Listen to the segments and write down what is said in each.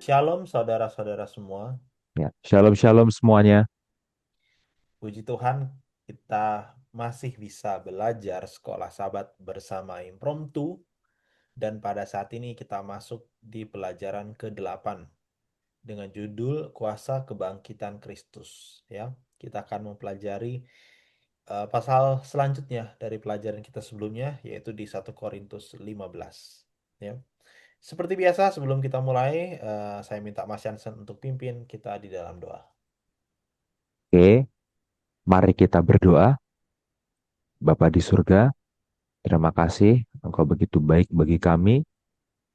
Shalom saudara-saudara semua. Ya, shalom shalom semuanya. Puji Tuhan kita masih bisa belajar sekolah Sabat bersama Impromptu dan pada saat ini kita masuk di pelajaran ke-8 dengan judul Kuasa Kebangkitan Kristus ya. Kita akan mempelajari pasal selanjutnya dari pelajaran kita sebelumnya yaitu di 1 Korintus 15 ya. Seperti biasa sebelum kita mulai saya minta Mas Yansen untuk pimpin kita di dalam doa. Oke, mari kita berdoa. Bapa di surga, terima kasih Engkau begitu baik bagi kami.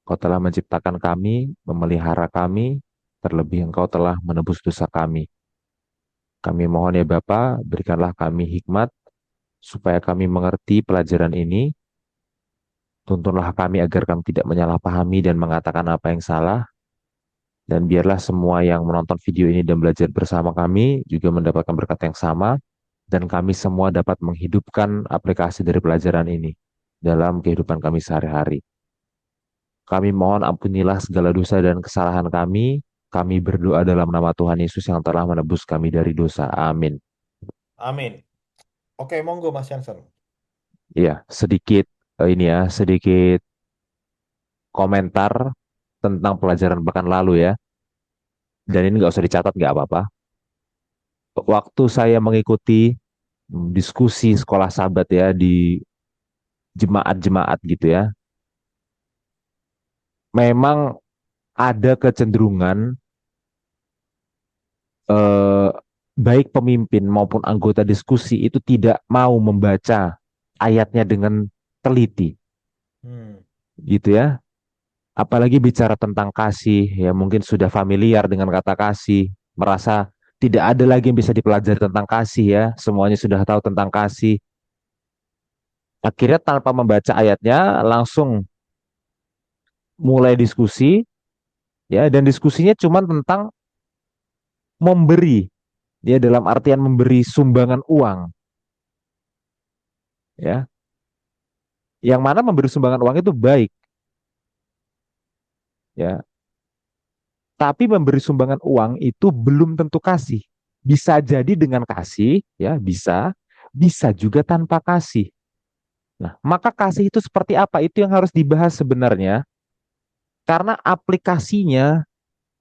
Engkau telah menciptakan kami, memelihara kami, terlebih Engkau telah menebus dosa kami. Kami mohon ya Bapa, berikanlah kami hikmat supaya kami mengerti pelajaran ini. Tuntunlah kami agar kami tidak menyalahpahami dan mengatakan apa yang salah. Dan biarlah semua yang menonton video ini dan belajar bersama kami juga mendapatkan berkat yang sama. Dan kami semua dapat menghidupkan aplikasi dari pelajaran ini dalam kehidupan kami sehari-hari. Kami mohon ampunilah segala dosa dan kesalahan kami. Kami berdoa dalam nama Tuhan Yesus yang telah menebus kami dari dosa. Amin. Amin. Oke, monggo Mas Jansen. Ya, sedikit ini ya, sedikit komentar tentang pelajaran pekan lalu ya. Dan ini nggak usah dicatat, nggak apa-apa. Waktu saya mengikuti diskusi sekolah sahabat ya di jemaat-jemaat gitu ya, memang ada kecenderungan eh, baik pemimpin maupun anggota diskusi itu tidak mau membaca ayatnya dengan teliti, Hmm, gitu ya. Apalagi bicara tentang kasih, ya mungkin sudah familiar dengan kata kasih, merasa tidak ada lagi yang bisa dipelajari tentang kasih ya, semuanya sudah tahu tentang kasih. Akhirnya tanpa membaca ayatnya langsung mulai diskusi, ya dan diskusinya cuma tentang memberi, ya dalam artian memberi sumbangan uang, ya. Yang mana memberi sumbangan uang itu baik, ya. Tapi memberi sumbangan uang itu belum tentu kasih. Bisa jadi dengan kasih, ya bisa, bisa juga tanpa kasih. Nah, maka kasih itu seperti apa? Itu yang harus dibahas sebenarnya, karena aplikasinya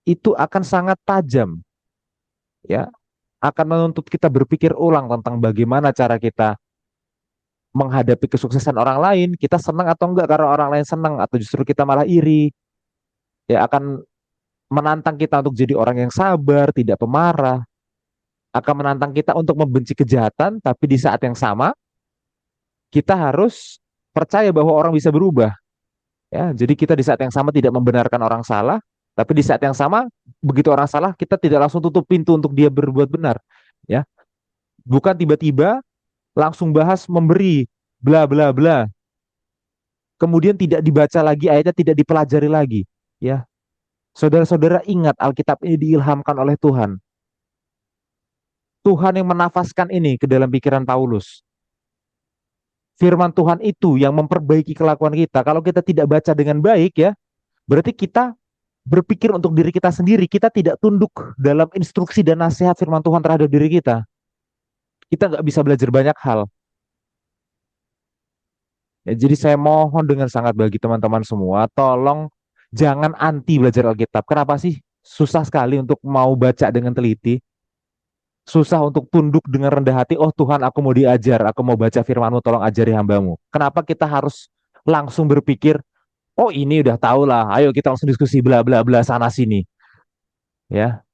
itu akan sangat tajam, ya, akan menuntut kita berpikir ulang tentang bagaimana cara kita menghadapi kesuksesan orang lain. Kita senang atau enggak karena orang lain senang, atau justru kita malah iri, ya akan menantang kita untuk jadi orang yang sabar, tidak pemarah, akan menantang kita untuk membenci kejahatan, tapi di saat yang sama kita harus percaya bahwa orang bisa berubah. Ya, jadi kita di saat yang sama tidak membenarkan orang salah, tapi di saat yang sama begitu orang salah kita tidak langsung tutup pintu untuk dia berbuat benar. Ya, bukan tiba-tiba langsung bahas memberi bla bla bla, kemudian tidak dibaca lagi ayatnya, tidak dipelajari lagi. Ya, saudara-saudara ingat Alkitab ini diilhamkan oleh Tuhan. Tuhan yang menafaskan ini ke dalam pikiran Paulus. Firman Tuhan itu yang memperbaiki kelakuan kita. Kalau kita tidak baca dengan baik ya, berarti kita berpikir untuk diri kita sendiri. Kita tidak tunduk dalam instruksi dan nasihat firman Tuhan terhadap diri kita. Kita nggak bisa belajar banyak hal. Ya, jadi saya mohon dengan sangat bagi teman-teman semua, tolong jangan anti belajar Alkitab. Kenapa sih? Susah sekali untuk mau baca dengan teliti. Susah untuk tunduk dengan rendah hati. Oh Tuhan, aku mau diajar. Aku mau baca firman-Mu, tolong ajari hambamu. Kenapa kita harus langsung berpikir, oh ini udah tahu lah, ayo kita langsung diskusi bla bla bla sana sini. Ya,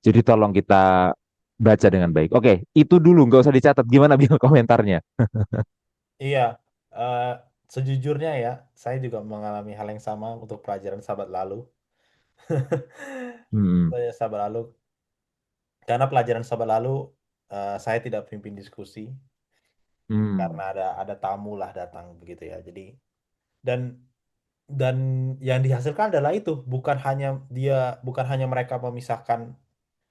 jadi tolong kita baca dengan baik. Oke, itu dulu nggak usah dicatat. Gimana biar komentarnya? iya, eh, sejujurnya ya, saya juga mengalami hal yang sama untuk pelajaran sahabat lalu. Hmm, Saya sahabat lalu, karena pelajaran sahabat lalu saya tidak pimpin diskusi karena hmm, ada tamu lah datang begitu ya. Jadi dan dan yang dihasilkan adalah itu dia bukan hanya mereka memisahkan.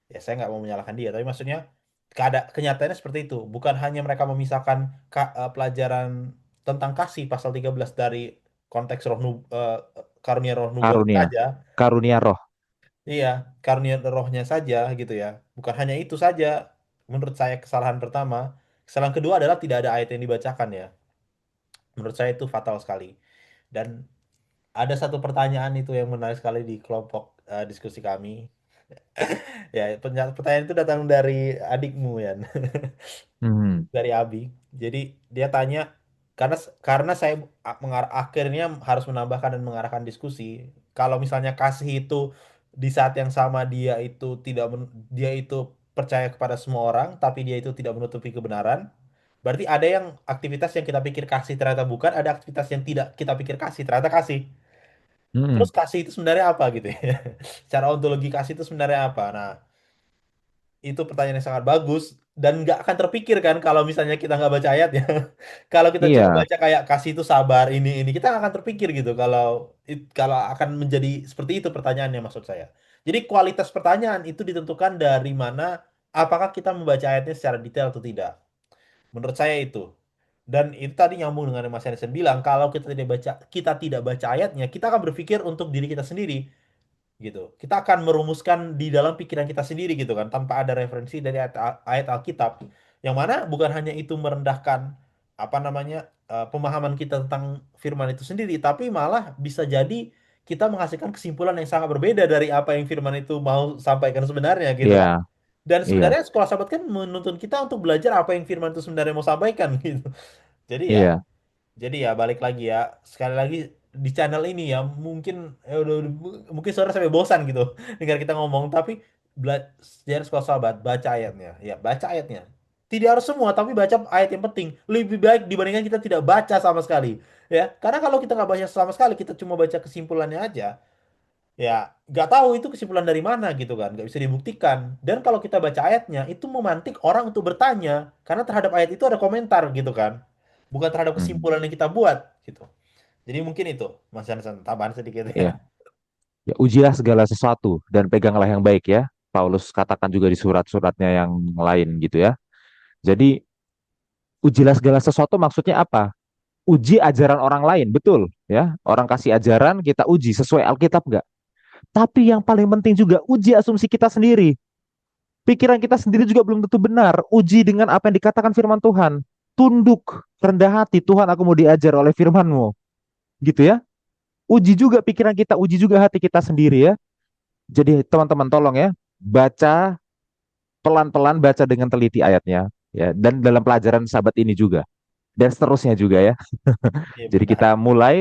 Ya saya nggak mau menyalahkan dia, tapi maksudnya kenyataannya seperti itu. Bukan hanya mereka memisahkan pelajaran tentang kasih pasal 13 dari konteks karunia roh nubuat Karunia, saja. karunia roh. Iya, karunia rohnya saja gitu ya. Bukan hanya itu saja. Menurut saya kesalahan pertama. Kesalahan kedua adalah tidak ada ayat yang dibacakan ya. Menurut saya itu fatal sekali. Dan ada satu pertanyaan itu yang menarik sekali di kelompok diskusi kami. Ya, pertanyaan itu datang dari adikmu ya. Hmm. Dari Abi. Jadi dia tanya karena saya akhirnya harus menambahkan dan mengarahkan diskusi. Kalau misalnya kasih itu di saat yang sama dia itu percaya kepada semua orang, tapi dia itu tidak menutupi kebenaran. Berarti ada yang aktivitas yang kita pikir kasih ternyata bukan, ada aktivitas yang tidak kita pikir kasih ternyata kasih. Hmm. Terus kasih itu sebenarnya apa gitu ya? Secara ontologi kasih itu sebenarnya apa? Nah, itu pertanyaan yang sangat bagus dan nggak akan terpikir kan kalau misalnya kita nggak baca ayatnya. Kalau kita cuma Iya, baca kayak kasih itu sabar ini kita nggak akan terpikir gitu kalau akan menjadi seperti itu pertanyaannya maksud saya. Jadi kualitas pertanyaan itu ditentukan dari mana apakah kita membaca ayatnya secara detail atau tidak. Menurut saya itu. Dan itu tadi nyambung dengan yang Mas Henderson bilang kalau kita tidak baca ayatnya kita akan berpikir untuk diri kita sendiri gitu. Kita akan merumuskan di dalam pikiran kita sendiri gitu kan, tanpa ada referensi dari ayat Alkitab. Yang mana bukan hanya itu merendahkan apa namanya pemahaman kita tentang firman itu sendiri, tapi malah bisa jadi kita menghasilkan kesimpulan yang sangat berbeda dari apa yang firman itu mau sampaikan sebenarnya gitu kan. iya, Dan iya, sebenarnya sekolah sahabat kan menuntun kita untuk belajar apa yang firman itu sebenarnya mau sampaikan gitu. iya, Jadi ya balik lagi ya, sekali lagi di channel ini ya mungkin mungkin saudara sampai bosan gitu dengar kita ngomong, tapi sejarah sekolah sahabat baca ayatnya, ya baca ayatnya. Tidak harus semua, tapi baca ayat yang penting. Lebih baik dibandingkan kita tidak baca sama sekali, ya. Karena kalau kita nggak baca sama sekali, kita cuma baca kesimpulannya aja, ya nggak tahu itu kesimpulan dari mana gitu kan, nggak bisa dibuktikan. Dan kalau kita baca ayatnya, itu memantik orang untuk bertanya, karena terhadap ayat itu ada komentar gitu kan, bukan terhadap hmm, kesimpulan yang kita buat gitu. Jadi mungkin itu Mas Jansen tambahan sedikit ya. iya. Ya, ujilah segala sesuatu dan peganglah yang baik ya. Paulus katakan juga di surat-suratnya yang lain gitu ya. Jadi ujilah segala sesuatu maksudnya apa? Uji ajaran orang lain, betul ya. Orang kasih ajaran kita uji sesuai Alkitab nggak? Tapi yang paling penting juga uji asumsi kita sendiri. Pikiran kita sendiri juga belum tentu benar. Uji dengan apa yang dikatakan firman Tuhan. Tunduk, rendah hati, Tuhan aku mau diajar oleh firman-Mu. Gitu ya. Uji juga pikiran kita, uji juga hati kita sendiri ya. Jadi teman-teman tolong ya, baca pelan-pelan, baca dengan teliti ayatnya. Ya, dan dalam pelajaran sahabat ini juga. Dan seterusnya juga ya. Iya Jadi benar. kita mulai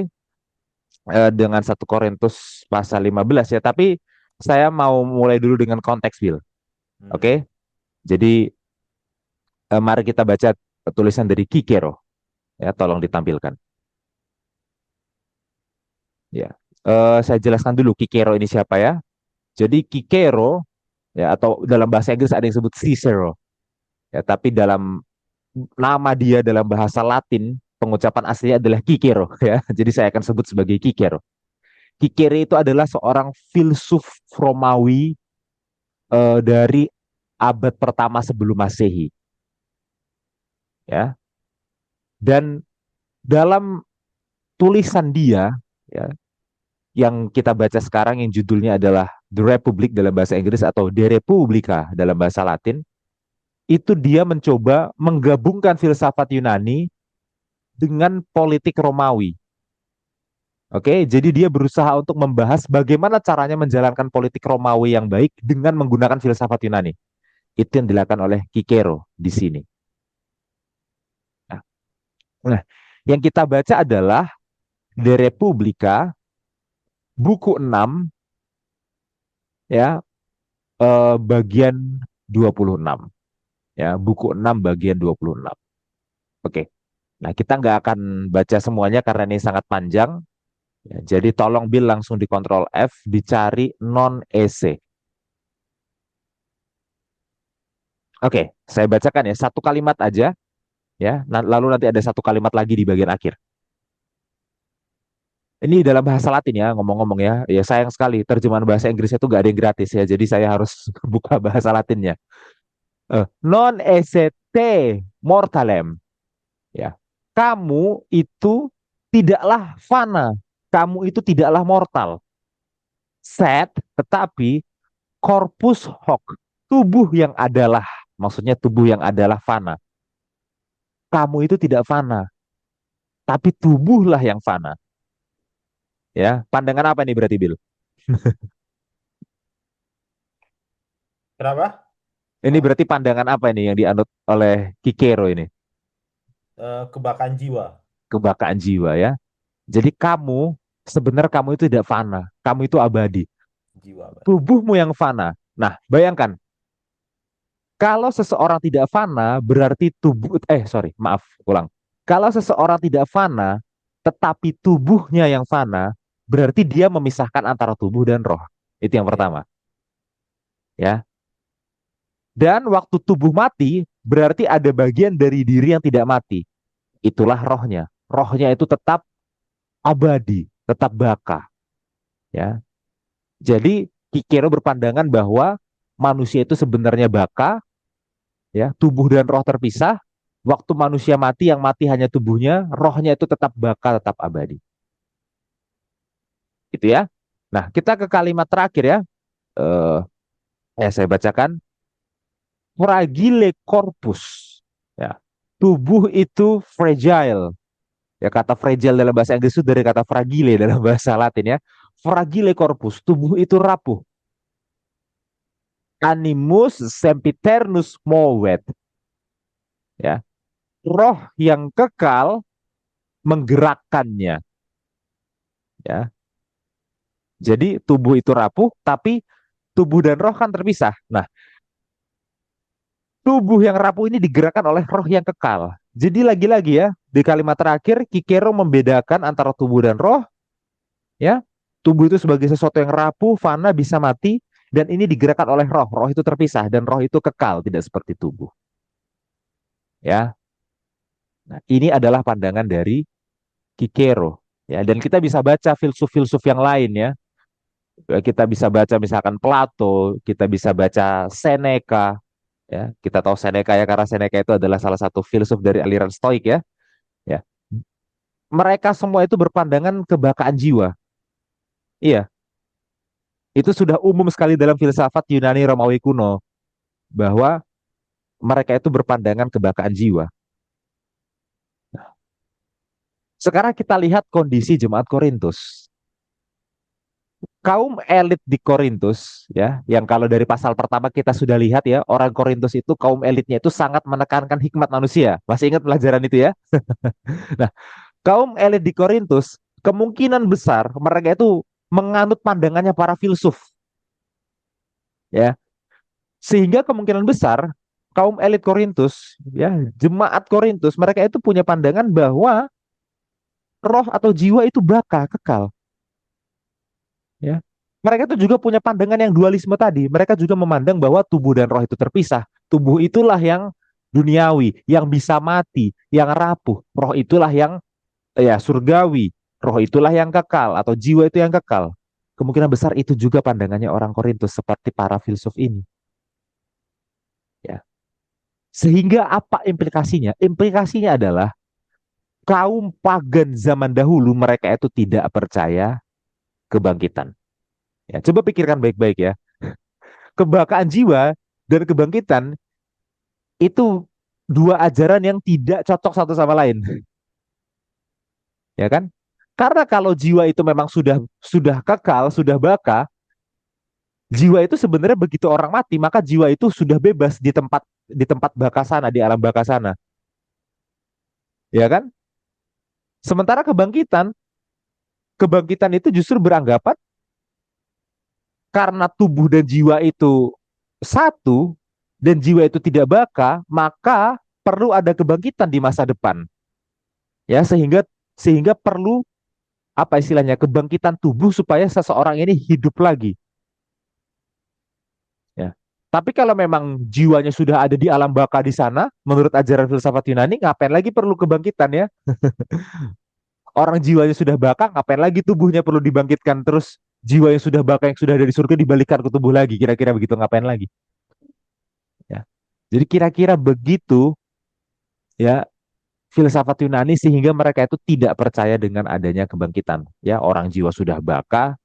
dengan 1 Korintus pasal 15 ya. Tapi saya mau mulai dulu dengan konteks, Bill. Hmm. Oke? Jadi mari kita baca tulisan dari Kikero. Ya, tolong ditampilkan. Ya, saya jelaskan dulu Kikero ini siapa ya. Jadi Kikero ya atau dalam bahasa Inggris ada yang sebut Cicero. Ya, tapi dalam nama dia dalam bahasa Latin pengucapan aslinya adalah Kikero ya. Jadi saya akan sebut sebagai Kikero. Kikero itu adalah seorang filsuf Romawi dari abad pertama sebelum Masehi ya. Dan dalam tulisan dia ya yang kita baca sekarang yang judulnya adalah The Republic dalam bahasa Inggris atau De Republica dalam bahasa Latin, itu dia mencoba menggabungkan filsafat Yunani dengan politik Romawi. Oke, jadi dia berusaha untuk membahas bagaimana caranya menjalankan politik Romawi yang baik dengan menggunakan filsafat Yunani. Itu yang dilakukan oleh Cicero di sini. Nah, nah, yang kita baca adalah De Republica buku 6 ya bagian 26 ya, buku 6 bagian 26. Oke. Nah, kita nggak akan baca semuanya karena ini sangat panjang. Ya, jadi tolong Bill langsung di Ctrl F, dicari non-EC. Oke, saya bacakan ya, satu kalimat aja. Ya, lalu nanti ada satu kalimat lagi di bagian akhir. Ini dalam bahasa Latin ya, ngomong-ngomong ya. Ya sayang sekali, terjemahan bahasa Inggrisnya itu nggak ada yang gratis ya. Jadi saya harus buka bahasa Latinnya. Non esete mortalem. Ya, kamu itu tidaklah fana. kamu itu tidaklah mortal. Set, tetapi corpus hoc, tubuh yang adalah, maksudnya tubuh yang adalah fana. Kamu itu tidak fana, tapi tubuhlah yang fana. Ya, pandangan apa ini berarti, Bil? Kenapa? Ini Maaf. berarti pandangan apa ini yang dianut oleh Kikero ini? Kebakaran jiwa. Kebakaan jiwa ya. Jadi kamu, sebenarnya kamu itu tidak fana, kamu itu abadi. Jiwa, Pak. Tubuhmu yang fana. Nah, bayangkan, kalau seseorang tidak fana, berarti tubuh, sorry, maaf, ulang. Kalau seseorang tidak fana, tetapi tubuhnya yang fana, berarti dia memisahkan antara tubuh dan roh. Itu yang Iya. pertama, ya. Dan waktu tubuh mati, berarti ada bagian dari diri yang tidak mati. Itulah rohnya. Rohnya itu tetap abadi, tetap baka, ya. Jadi Kikero berpandangan bahwa manusia itu sebenarnya baka, ya, tubuh dan roh terpisah. Waktu manusia mati, yang mati hanya tubuhnya, rohnya itu tetap baka, tetap abadi. Gitu ya. Nah, kita ke kalimat terakhir ya. Eh, saya bacakan. Fragile corpus. Ya. Tubuh itu fragile. Ya, kata fragile dalam bahasa Inggris itu dari kata fragile dalam bahasa Latin ya. Fragile corpus, tubuh itu rapuh. Animus sempiternus movet. Ya. Roh yang kekal menggerakkannya. Ya. Jadi tubuh itu rapuh, tapi tubuh dan roh kan terpisah. Nah, tubuh yang rapuh ini digerakkan oleh roh yang kekal. Jadi lagi-lagi ya, di kalimat terakhir Kikero membedakan antara tubuh dan roh, ya. Tubuh itu sebagai sesuatu yang rapuh, fana, bisa mati, dan ini digerakkan oleh roh. Roh itu terpisah dan roh itu kekal, tidak seperti tubuh. Ya. Nah, ini adalah pandangan dari Kikero. Ya, dan kita bisa baca filsuf-filsuf yang lain ya. Kita bisa baca misalkan Plato, kita bisa baca Seneca, ya. Kita tahu Seneca ya karena Seneca itu adalah salah satu filsuf dari aliran Stoik ya. Ya. Mereka semua itu berpandangan kebakaan jiwa. Iya, itu sudah umum sekali dalam filsafat Yunani Romawi kuno bahwa mereka itu berpandangan kebakaan jiwa. Sekarang kita lihat kondisi jemaat Korintus. Kaum elit di Korintus ya, yang kalau dari pasal pertama kita sudah lihat ya, orang Korintus itu kaum elitnya itu sangat menekankan hikmat manusia. Masih ingat pelajaran itu ya? Nah, kaum elit di Korintus kemungkinan besar mereka itu menganut pandangannya para filsuf ya. Sehingga kemungkinan besar kaum elit Korintus ya, jemaat Korintus mereka itu punya pandangan bahwa roh atau jiwa itu baka, kekal ya. Mereka itu juga punya pandangan yang dualisme tadi. Mereka juga memandang bahwa tubuh dan roh itu terpisah. Tubuh itulah yang duniawi, yang bisa mati, yang rapuh. Roh itulah yang ya surgawi. Roh itulah yang kekal atau jiwa itu yang kekal. Kemungkinan besar itu juga pandangannya orang Korintus seperti para filsuf ini. Ya. Sehingga apa implikasinya? Implikasinya adalah kaum pagan zaman dahulu mereka itu tidak percaya kebangkitan. Ya, coba pikirkan baik-baik ya. Kebakaan jiwa dan kebangkitan itu dua ajaran yang tidak cocok satu sama lain, ya kan? Karena kalau jiwa itu memang sudah kekal, sudah baka, jiwa itu sebenarnya begitu orang mati, maka jiwa itu sudah bebas di tempat baka sana, di alam baka sana, ya kan? Sementara kebangkitan itu justru beranggapan karena tubuh dan jiwa itu satu dan jiwa itu tidak baka, maka perlu ada kebangkitan di masa depan. Ya, sehingga perlu apa istilahnya kebangkitan tubuh supaya seseorang ini hidup lagi. Ya. Tapi kalau memang jiwanya sudah ada di alam baka di sana, menurut ajaran filsafat Yunani, ngapain lagi perlu kebangkitan ya? Orang jiwanya sudah baka, ngapain lagi tubuhnya perlu dibangkitkan terus jiwa yang sudah baka yang sudah ada di surga dibalikkan ke tubuh lagi, kira-kira begitu ngapain lagi? Ya. Jadi kira-kira begitu ya filsafat Yunani sehingga mereka itu tidak percaya dengan adanya kebangkitan. Ya, orang jiwa sudah baka,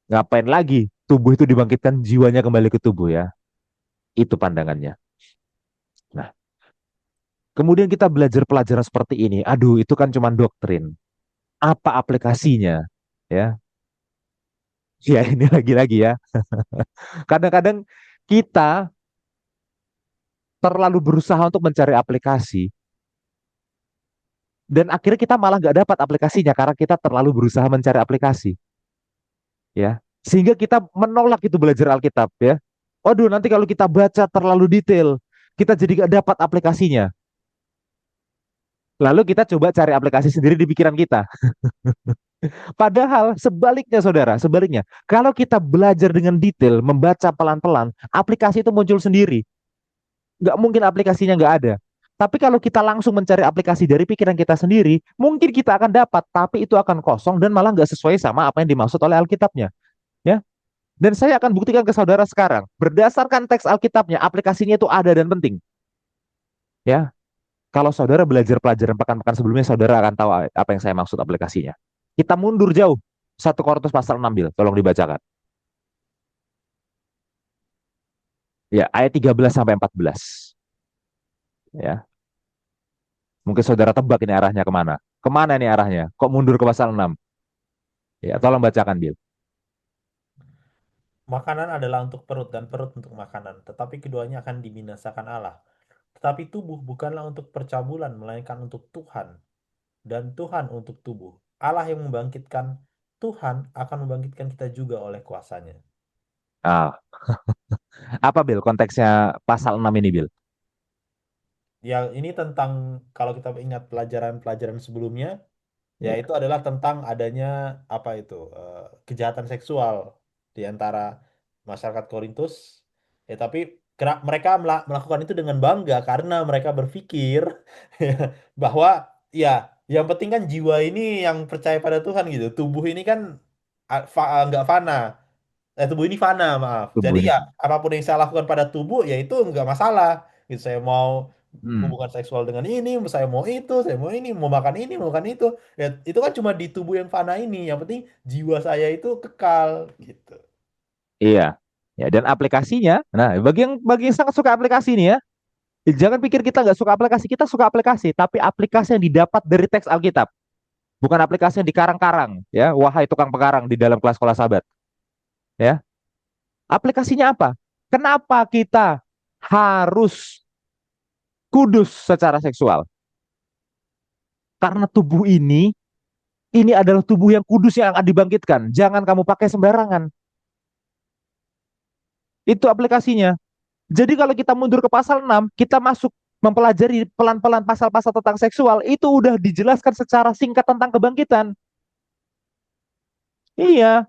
ngapain lagi tubuh itu dibangkitkan jiwanya kembali ke tubuh ya. Itu pandangannya. Nah, kemudian kita belajar pelajaran seperti ini. Aduh, itu kan cuma doktrin. Apa aplikasinya? Ya, ya ini lagi-lagi ya. Kadang-kadang kita terlalu berusaha untuk mencari aplikasi dan akhirnya kita malah nggak dapat aplikasinya karena kita terlalu berusaha mencari aplikasi, ya. Sehingga kita menolak itu belajar Alkitab, ya. Waduh, nanti kalau kita baca terlalu detail, kita jadi nggak dapat aplikasinya. Lalu kita coba cari aplikasi sendiri di pikiran kita. Padahal sebaliknya, saudara, sebaliknya. Kalau kita belajar dengan detail, membaca pelan-pelan, aplikasi itu muncul sendiri. Nggak mungkin aplikasinya nggak ada. Tapi kalau kita langsung mencari aplikasi dari pikiran kita sendiri, mungkin kita akan dapat, tapi itu akan kosong dan malah nggak sesuai sama apa yang dimaksud oleh Alkitabnya. Ya, dan saya akan buktikan ke saudara sekarang, berdasarkan teks Alkitabnya, aplikasinya itu ada dan penting. Ya, kalau saudara belajar pelajaran pekan-pekan sebelumnya, saudara akan tahu apa yang saya maksud aplikasinya. Kita mundur jauh. 1 Korintus pasal 6, Bil. Tolong dibacakan. Ya, ayat 13 sampai 14. Ya, mungkin saudara tebak ini arahnya kemana. Kemana ini arahnya? Kok mundur ke pasal 6? Ya, tolong bacakan, Bil. Makanan adalah untuk perut dan perut untuk makanan, tetapi keduanya akan dibinasakan Allah. Tetapi tubuh bukanlah untuk percabulan, melainkan untuk Tuhan, dan Tuhan untuk tubuh. Allah yang membangkitkan, Tuhan akan membangkitkan kita juga oleh kuasanya. Ah, apa, Bil, konteksnya pasal 6 ini, Bil? Ya, ini tentang kalau kita ingat pelajaran-pelajaran sebelumnya, ya Ya. itu adalah tentang adanya apa itu kejahatan seksual di antara masyarakat Korintus. Ya, tapi mereka melakukan itu dengan bangga karena mereka berpikir ya, bahwa ya yang penting kan jiwa ini yang percaya pada Tuhan gitu. Tubuh ini kan nggak fana. Tubuh ini fana, maaf. Tubuh Jadi ini. ya apapun yang saya lakukan pada tubuh ya itu nggak masalah. Gitu, saya mau Hmm, hubungan seksual dengan ini, saya mau itu, saya mau ini, mau makan itu. Ya itu kan cuma di tubuh yang fana ini. Yang penting jiwa saya itu kekal gitu. iya. Ya, dan aplikasinya, nah, bagi yang sangat suka aplikasi ini ya, jangan pikir kita nggak suka aplikasi, kita suka aplikasi, tapi aplikasi yang didapat dari teks Alkitab, bukan aplikasi yang dikarang-karang, ya, wahai tukang pengarang di dalam kelas sekolah sahabat, ya. Aplikasinya apa? Kenapa kita harus kudus secara seksual? Karena tubuh ini adalah tubuh yang kudus yang akan dibangkitkan. Jangan kamu pakai sembarangan. Itu aplikasinya. Jadi kalau kita mundur ke pasal 6, kita masuk mempelajari pelan-pelan pasal-pasal tentang seksual, itu udah dijelaskan secara singkat tentang kebangkitan. Iya,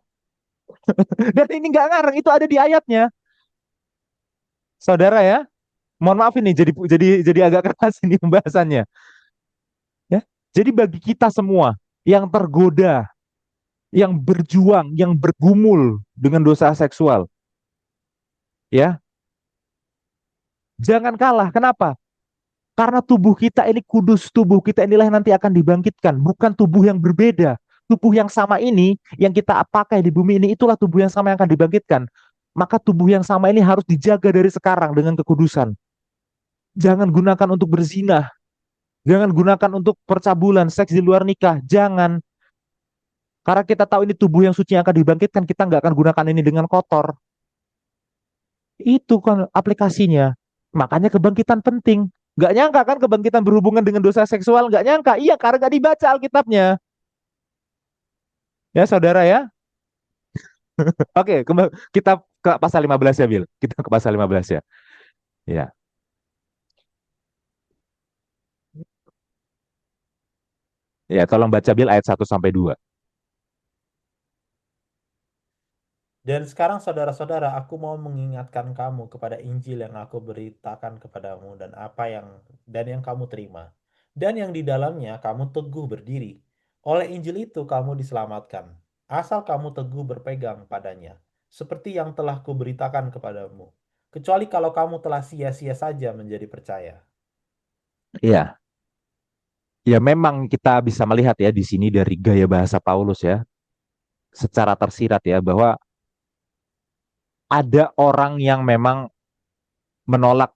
dan ini nggak ngarang, itu ada di ayatnya. Saudara ya, mohon maaf ini jadi agak keras ini pembahasannya. Ya, jadi bagi kita semua yang tergoda, yang berjuang, yang bergumul dengan dosa seksual, ya, jangan kalah. Kenapa? Karena tubuh kita ini kudus, tubuh kita inilah yang nanti akan dibangkitkan, bukan tubuh yang berbeda. Tubuh yang sama ini, yang kita pakai di bumi ini, itulah tubuh yang sama yang akan dibangkitkan. Maka tubuh yang sama ini harus dijaga dari sekarang dengan kekudusan. Jangan gunakan untuk berzina, jangan gunakan untuk percabulan, seks di luar nikah, jangan. Karena kita tahu ini tubuh yang suci yang akan dibangkitkan, kita nggak akan gunakan ini dengan kotor. Itu kan aplikasinya. Makanya kebangkitan penting. Gak nyangka kan kebangkitan berhubungan dengan dosa seksual? Gak nyangka. Iya, karena gak dibaca Alkitabnya. Ya, saudara ya. Oke, kita ke pasal 15 ya, Bil. Kita ke pasal 15 ya. Ya, ya, tolong baca, Bil, ayat 1 sampai 2. Dan sekarang saudara-saudara, aku mau mengingatkan kamu kepada Injil yang aku beritakan kepadamu dan yang kamu terima. Dan yang di dalamnya kamu teguh berdiri. Oleh Injil itu kamu diselamatkan. Asal kamu teguh berpegang padanya. Seperti yang telah kuberitakan kepadamu. Kecuali kalau kamu telah sia-sia saja menjadi percaya. Iya, ya memang kita bisa melihat ya di sini dari gaya bahasa Paulus ya, secara tersirat ya, bahwa ada orang yang memang menolak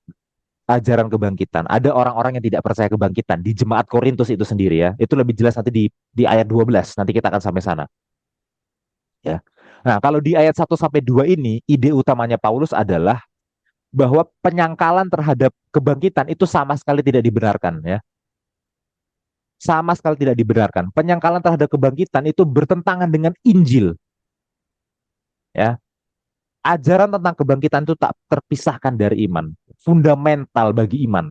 ajaran kebangkitan. Ada orang-orang yang tidak percaya kebangkitan di jemaat Korintus itu sendiri ya. Itu lebih jelas nanti di ayat 12. Nanti kita akan sampai sana ya. Nah, kalau di ayat 1 sampai 2 ini ide utamanya Paulus adalah bahwa penyangkalan terhadap kebangkitan itu sama sekali tidak dibenarkan ya. Sama sekali tidak dibenarkan. Penyangkalan terhadap kebangkitan itu bertentangan dengan Injil ya. Ajaran tentang kebangkitan itu tak terpisahkan dari iman, fundamental bagi iman.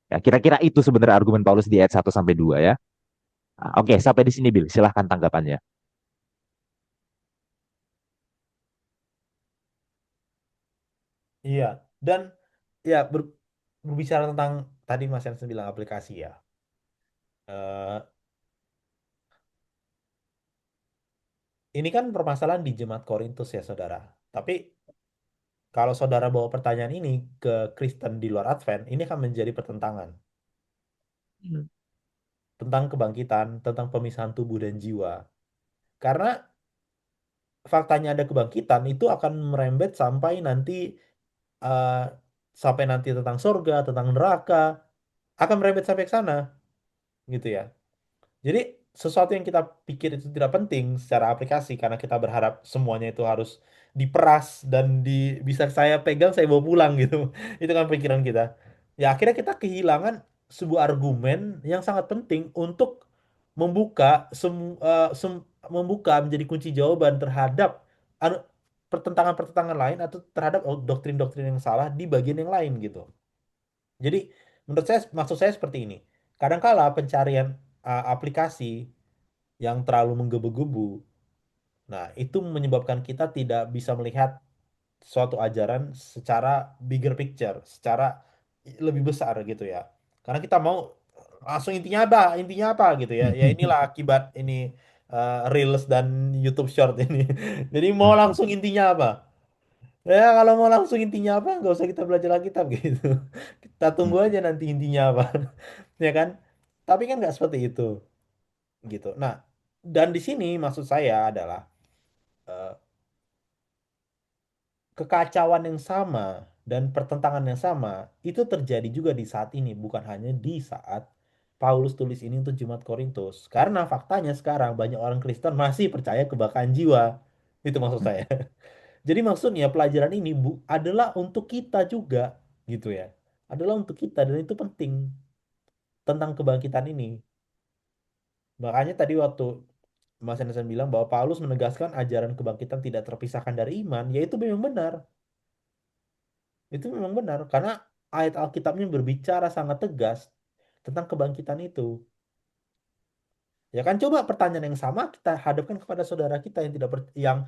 Ya, kira-kira itu sebenarnya argumen Paulus di ayat 1 sampai 2 ya. Nah, oke, sampai di sini Bill. Silahkan tanggapannya. Iya, dan ya berbicara tentang tadi Mas Yansen bilang aplikasi ya. Eh, ini kan permasalahan di jemaat Korintus ya, saudara. Tapi kalau saudara bawa pertanyaan ini ke Kristen di luar Advent, ini akan menjadi pertentangan Hmm. tentang kebangkitan, tentang pemisahan tubuh dan jiwa. Karena faktanya ada kebangkitan itu akan merembet eh, sampai nanti tentang surga, tentang neraka, akan merembet sampai ke sana, gitu ya. Jadi sesuatu yang kita pikir itu tidak penting secara aplikasi karena kita berharap semuanya itu harus diperas dan bisa saya pegang, saya bawa pulang gitu. Itu kan pikiran kita. Ya akhirnya kita kehilangan sebuah argumen yang sangat penting untuk membuka membuka menjadi kunci jawaban terhadap anu- pertentangan-pertentangan lain atau terhadap doktrin-doktrin yang salah di bagian yang lain gitu. Jadi menurut saya maksud saya seperti ini. Kadangkala pencarian aplikasi yang terlalu menggebu-gebu. Nah, itu menyebabkan kita tidak bisa melihat suatu ajaran secara bigger picture, secara lebih besar gitu ya. Karena kita mau langsung intinya apa gitu ya. Ya inilah akibat ini Reels dan YouTube Short ini. Jadi mau langsung intinya apa? Ya kalau mau langsung intinya apa, nggak usah kita belajar Alkitab gitu. Kita tunggu aja nanti intinya apa, ya kan? Tapi kan nggak seperti itu gitu. Nah, dan di sini maksud saya adalah eh, kekacauan yang sama dan pertentangan yang sama itu terjadi juga di saat ini, bukan hanya di saat Paulus tulis ini untuk jemaat Korintus. Karena faktanya sekarang banyak orang Kristen masih percaya kebakaran jiwa. Itu maksud saya. Jadi maksudnya pelajaran ini adalah untuk kita juga gitu ya. Adalah untuk kita dan itu penting tentang kebangkitan ini. Makanya tadi waktu Mas Henderson bilang bahwa Paulus menegaskan ajaran kebangkitan tidak terpisahkan dari iman, ya itu memang benar. Itu memang benar karena ayat Alkitabnya berbicara sangat tegas tentang kebangkitan itu. Ya kan coba pertanyaan yang sama kita hadapkan kepada saudara kita yang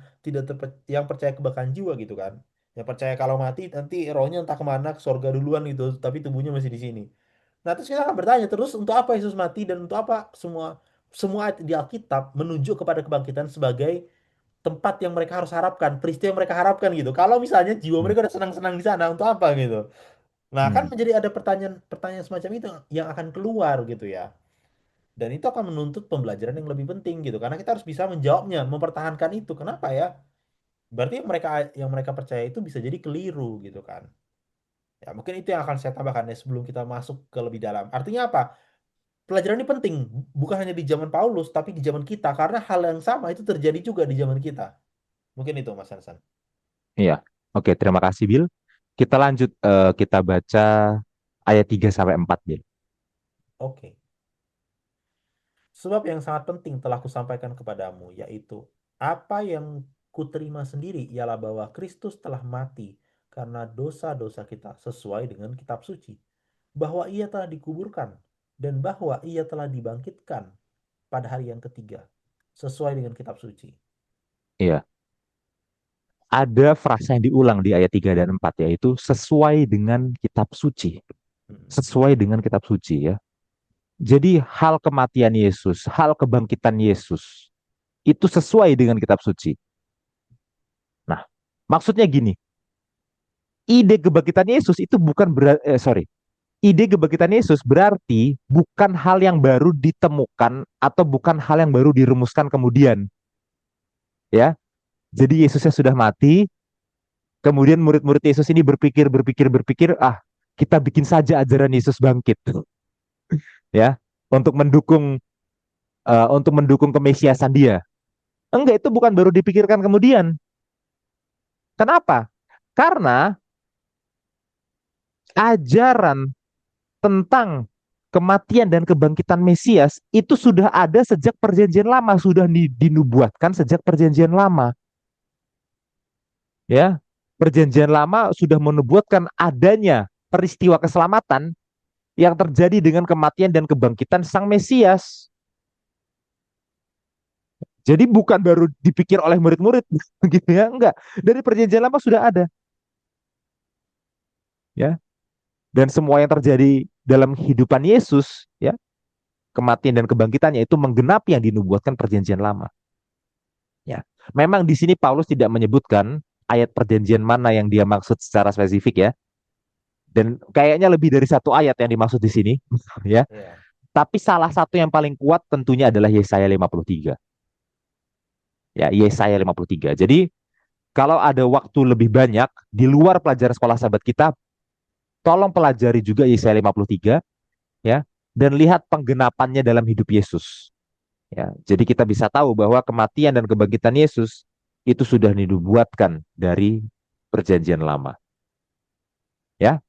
yang percaya kebangkitan jiwa gitu kan. Yang percaya kalau mati nanti rohnya entah kemana ke surga duluan gitu, tapi tubuhnya masih di sini. Nah, terus kita akan bertanya terus untuk apa Yesus mati dan untuk apa semua semua ayat di Alkitab menunjuk kepada kebangkitan sebagai tempat yang mereka harus harapkan, peristiwa yang mereka harapkan gitu. Kalau misalnya jiwa mereka udah senang-senang di sana, untuk apa gitu? Nah, kan Hmm. menjadi ada pertanyaan-pertanyaan semacam itu yang akan keluar gitu ya. Dan itu akan menuntut pembelajaran yang lebih penting gitu, karena kita harus bisa menjawabnya, mempertahankan itu. Kenapa ya? Berarti yang mereka percaya itu bisa jadi keliru gitu kan. Ya, mungkin itu yang akan saya tambahkan ya sebelum kita masuk ke lebih dalam. Artinya apa? Pelajaran ini penting, bukan hanya di zaman Paulus, tapi di zaman kita, karena hal yang sama itu terjadi juga di zaman kita. Mungkin itu, Mas Hansan. Iya. Oke, terima kasih Bill. Kita lanjut, kita baca ayat 3 sampai 4 Bill. Oke. Sebab yang sangat penting telah kusampaikan kepadamu, yaitu apa yang kuterima sendiri ialah bahwa Kristus telah mati karena dosa-dosa kita sesuai dengan kitab suci. Bahwa ia telah dikuburkan dan bahwa ia telah dibangkitkan pada hari yang ketiga sesuai dengan kitab suci. Iya. Ada frasa yang diulang di ayat 3 dan 4 yaitu sesuai dengan kitab suci. Hmm. Sesuai dengan kitab suci ya. Jadi hal kematian Yesus, hal kebangkitan Yesus itu sesuai dengan kitab suci. Nah, maksudnya gini, ide kebangkitan Yesus itu bukan sorry. ide kebangkitan Yesus berarti bukan hal yang baru ditemukan atau bukan hal yang baru dirumuskan kemudian, ya. Jadi Yesusnya sudah mati, kemudian murid-murid Yesus ini berpikir, kita bikin saja ajaran Yesus bangkit, ya, untuk mendukung kemesiasan dia. Enggak, itu bukan baru dipikirkan kemudian. Kenapa? Karena ajaran tentang kematian dan kebangkitan Mesias itu sudah ada sejak perjanjian lama, sudah dinubuatkan sejak perjanjian lama. Ya, perjanjian lama sudah menubuatkan adanya peristiwa keselamatan yang terjadi dengan kematian dan kebangkitan Sang Mesias. Jadi bukan baru dipikir oleh murid-murid gitu ya, enggak. Dari perjanjian lama sudah ada, ya. Dan semua yang terjadi dalam kehidupan Yesus, ya, kematian dan kebangkitannya itu menggenapi yang dinubuatkan perjanjian lama. Ya, memang di sini Paulus tidak menyebutkan ayat perjanjian mana yang dia maksud secara spesifik, ya. Dan kayaknya lebih dari satu ayat yang dimaksud di sini, ya. Ya. Tapi salah satu yang paling kuat tentunya adalah Yesaya 53. Ya, Yesaya 53. Jadi kalau ada waktu lebih banyak di luar pelajaran sekolah sahabat kita, tolong pelajari juga Yesaya 53, ya, dan lihat penggenapannya dalam hidup Yesus. Ya, jadi kita bisa tahu bahwa kematian dan kebangkitan Yesus itu sudah dinubuatkan dari perjanjian lama. Ya.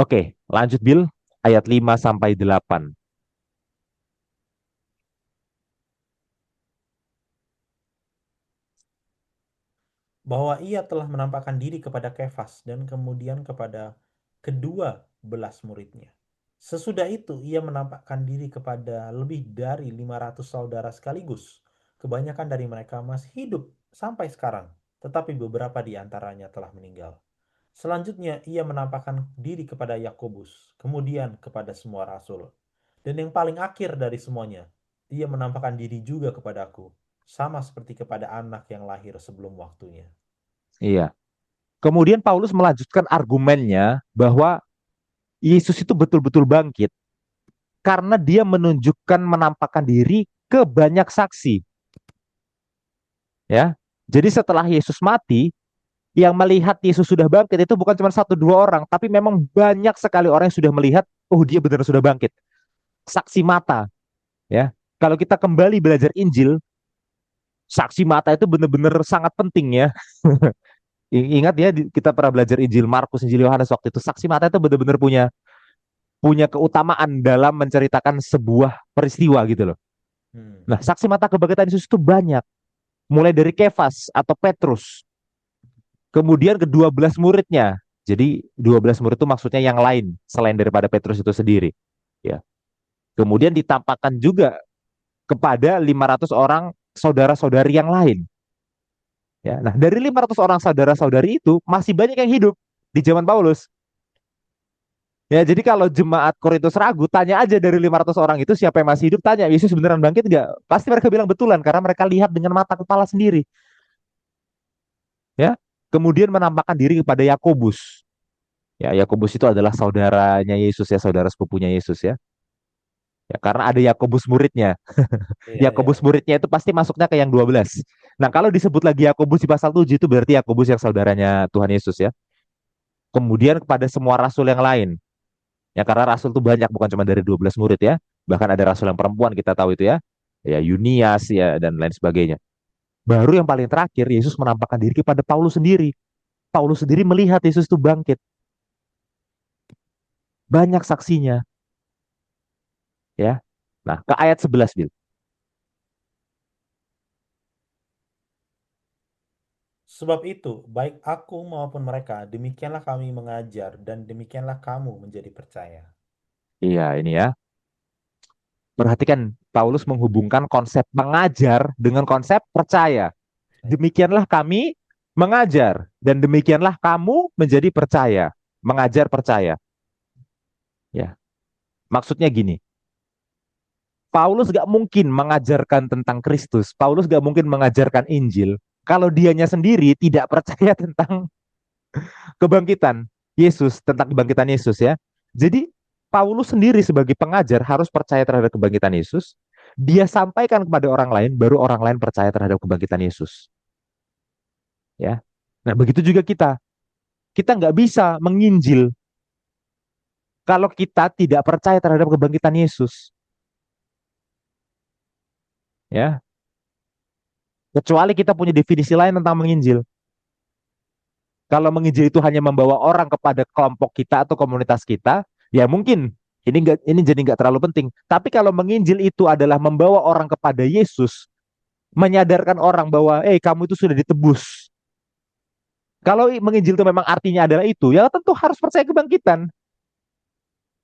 Oke, lanjut Bill, ayat 5 sampai 8. Bahwa ia telah menampakkan diri kepada Kefas dan kemudian kepada kedua belas muridnya. Sesudah itu ia menampakkan diri kepada lebih dari 500 saudara sekaligus. Kebanyakan dari mereka masih hidup sampai sekarang, tetapi beberapa di antaranya telah meninggal. Selanjutnya ia menampakkan diri kepada Yakobus, kemudian kepada semua rasul. Dan yang paling akhir dari semuanya, ia menampakkan diri juga kepadaku, sama seperti kepada anak yang lahir sebelum waktunya. Iya. Kemudian Paulus melanjutkan argumennya bahwa Yesus itu betul-betul bangkit karena dia menunjukkan menampakkan diri ke banyak saksi, ya. Jadi setelah Yesus mati, yang melihat Yesus sudah bangkit itu bukan cuma satu dua orang, tapi memang banyak sekali orang yang sudah melihat, oh dia benar sudah bangkit. Saksi mata, ya. Kalau kita kembali belajar Injil, saksi mata itu benar-benar sangat penting, ya. Ingat ya, kita pernah belajar Injil Markus, Injil Yohanes waktu itu, saksi mata itu benar-benar punya punya keutamaan dalam menceritakan sebuah peristiwa gitu loh. Hmm. Nah, saksi mata kebangkitan Yesus itu banyak, mulai dari Kefas atau Petrus, kemudian kedua belas muridnya. Jadi 12 murid itu maksudnya yang lain selain daripada Petrus itu sendiri, ya. Kemudian ditampakkan juga kepada 500 orang saudara-saudari yang lain, ya. Nah, dari 500 orang saudara-saudari itu masih banyak yang hidup di zaman Paulus. Ya, jadi kalau jemaat Korintus ragu, tanya aja dari 500 orang itu siapa yang masih hidup, tanya Yesus beneran bangkit nggak? Pasti mereka bilang betulan karena mereka lihat dengan mata kepala sendiri, ya. Kemudian menampakkan diri kepada Yakobus. Ya, Yakobus itu adalah saudaranya Yesus, ya, saudara sepupunya Yesus, ya. Ya, karena ada Yakobus muridnya. Iya, iya. Yakobus muridnya itu pasti masuknya ke yang 12. Nah, kalau disebut lagi Yakobus di pasal 7 itu berarti Yakobus yang saudaranya Tuhan Yesus, ya. Kemudian kepada semua rasul yang lain. Ya, karena rasul itu banyak, bukan cuma dari 12 murid, ya. Bahkan ada rasul yang perempuan, kita tahu itu, ya. Ya, Yunias, ya, dan lain sebagainya. Baru yang paling terakhir, Yesus menampakkan diri kepada Paulus sendiri. Paulus sendiri melihat Yesus itu bangkit. Banyak saksinya, ya. Nah, ke ayat 11, Bil. Sebab itu, baik aku maupun mereka, demikianlah kami mengajar dan demikianlah kamu menjadi percaya. Iya, ini ya. Perhatikan, Paulus menghubungkan konsep mengajar dengan konsep percaya. Percaya. Demikianlah kami mengajar dan demikianlah kamu menjadi percaya. Mengajar percaya. Ya, maksudnya gini. Paulus gak mungkin mengajarkan tentang Kristus. Paulus gak mungkin mengajarkan Injil kalau dianya sendiri tidak percaya tentang kebangkitan Yesus, tentang kebangkitan Yesus, ya. Jadi Paulus sendiri sebagai pengajar harus percaya terhadap kebangkitan Yesus. Dia sampaikan kepada orang lain, baru orang lain percaya terhadap kebangkitan Yesus. Ya, nah begitu juga kita. Kita nggak bisa menginjil kalau kita tidak percaya terhadap kebangkitan Yesus. Ya, kecuali kita punya definisi lain tentang menginjil. Kalau menginjil itu hanya membawa orang kepada kelompok kita atau komunitas kita, ya mungkin ini jadi nggak terlalu penting. Tapi kalau menginjil itu adalah membawa orang kepada Yesus, menyadarkan orang bahwa, kamu itu sudah ditebus. Kalau menginjil itu memang artinya adalah itu, ya tentu harus percaya kebangkitan.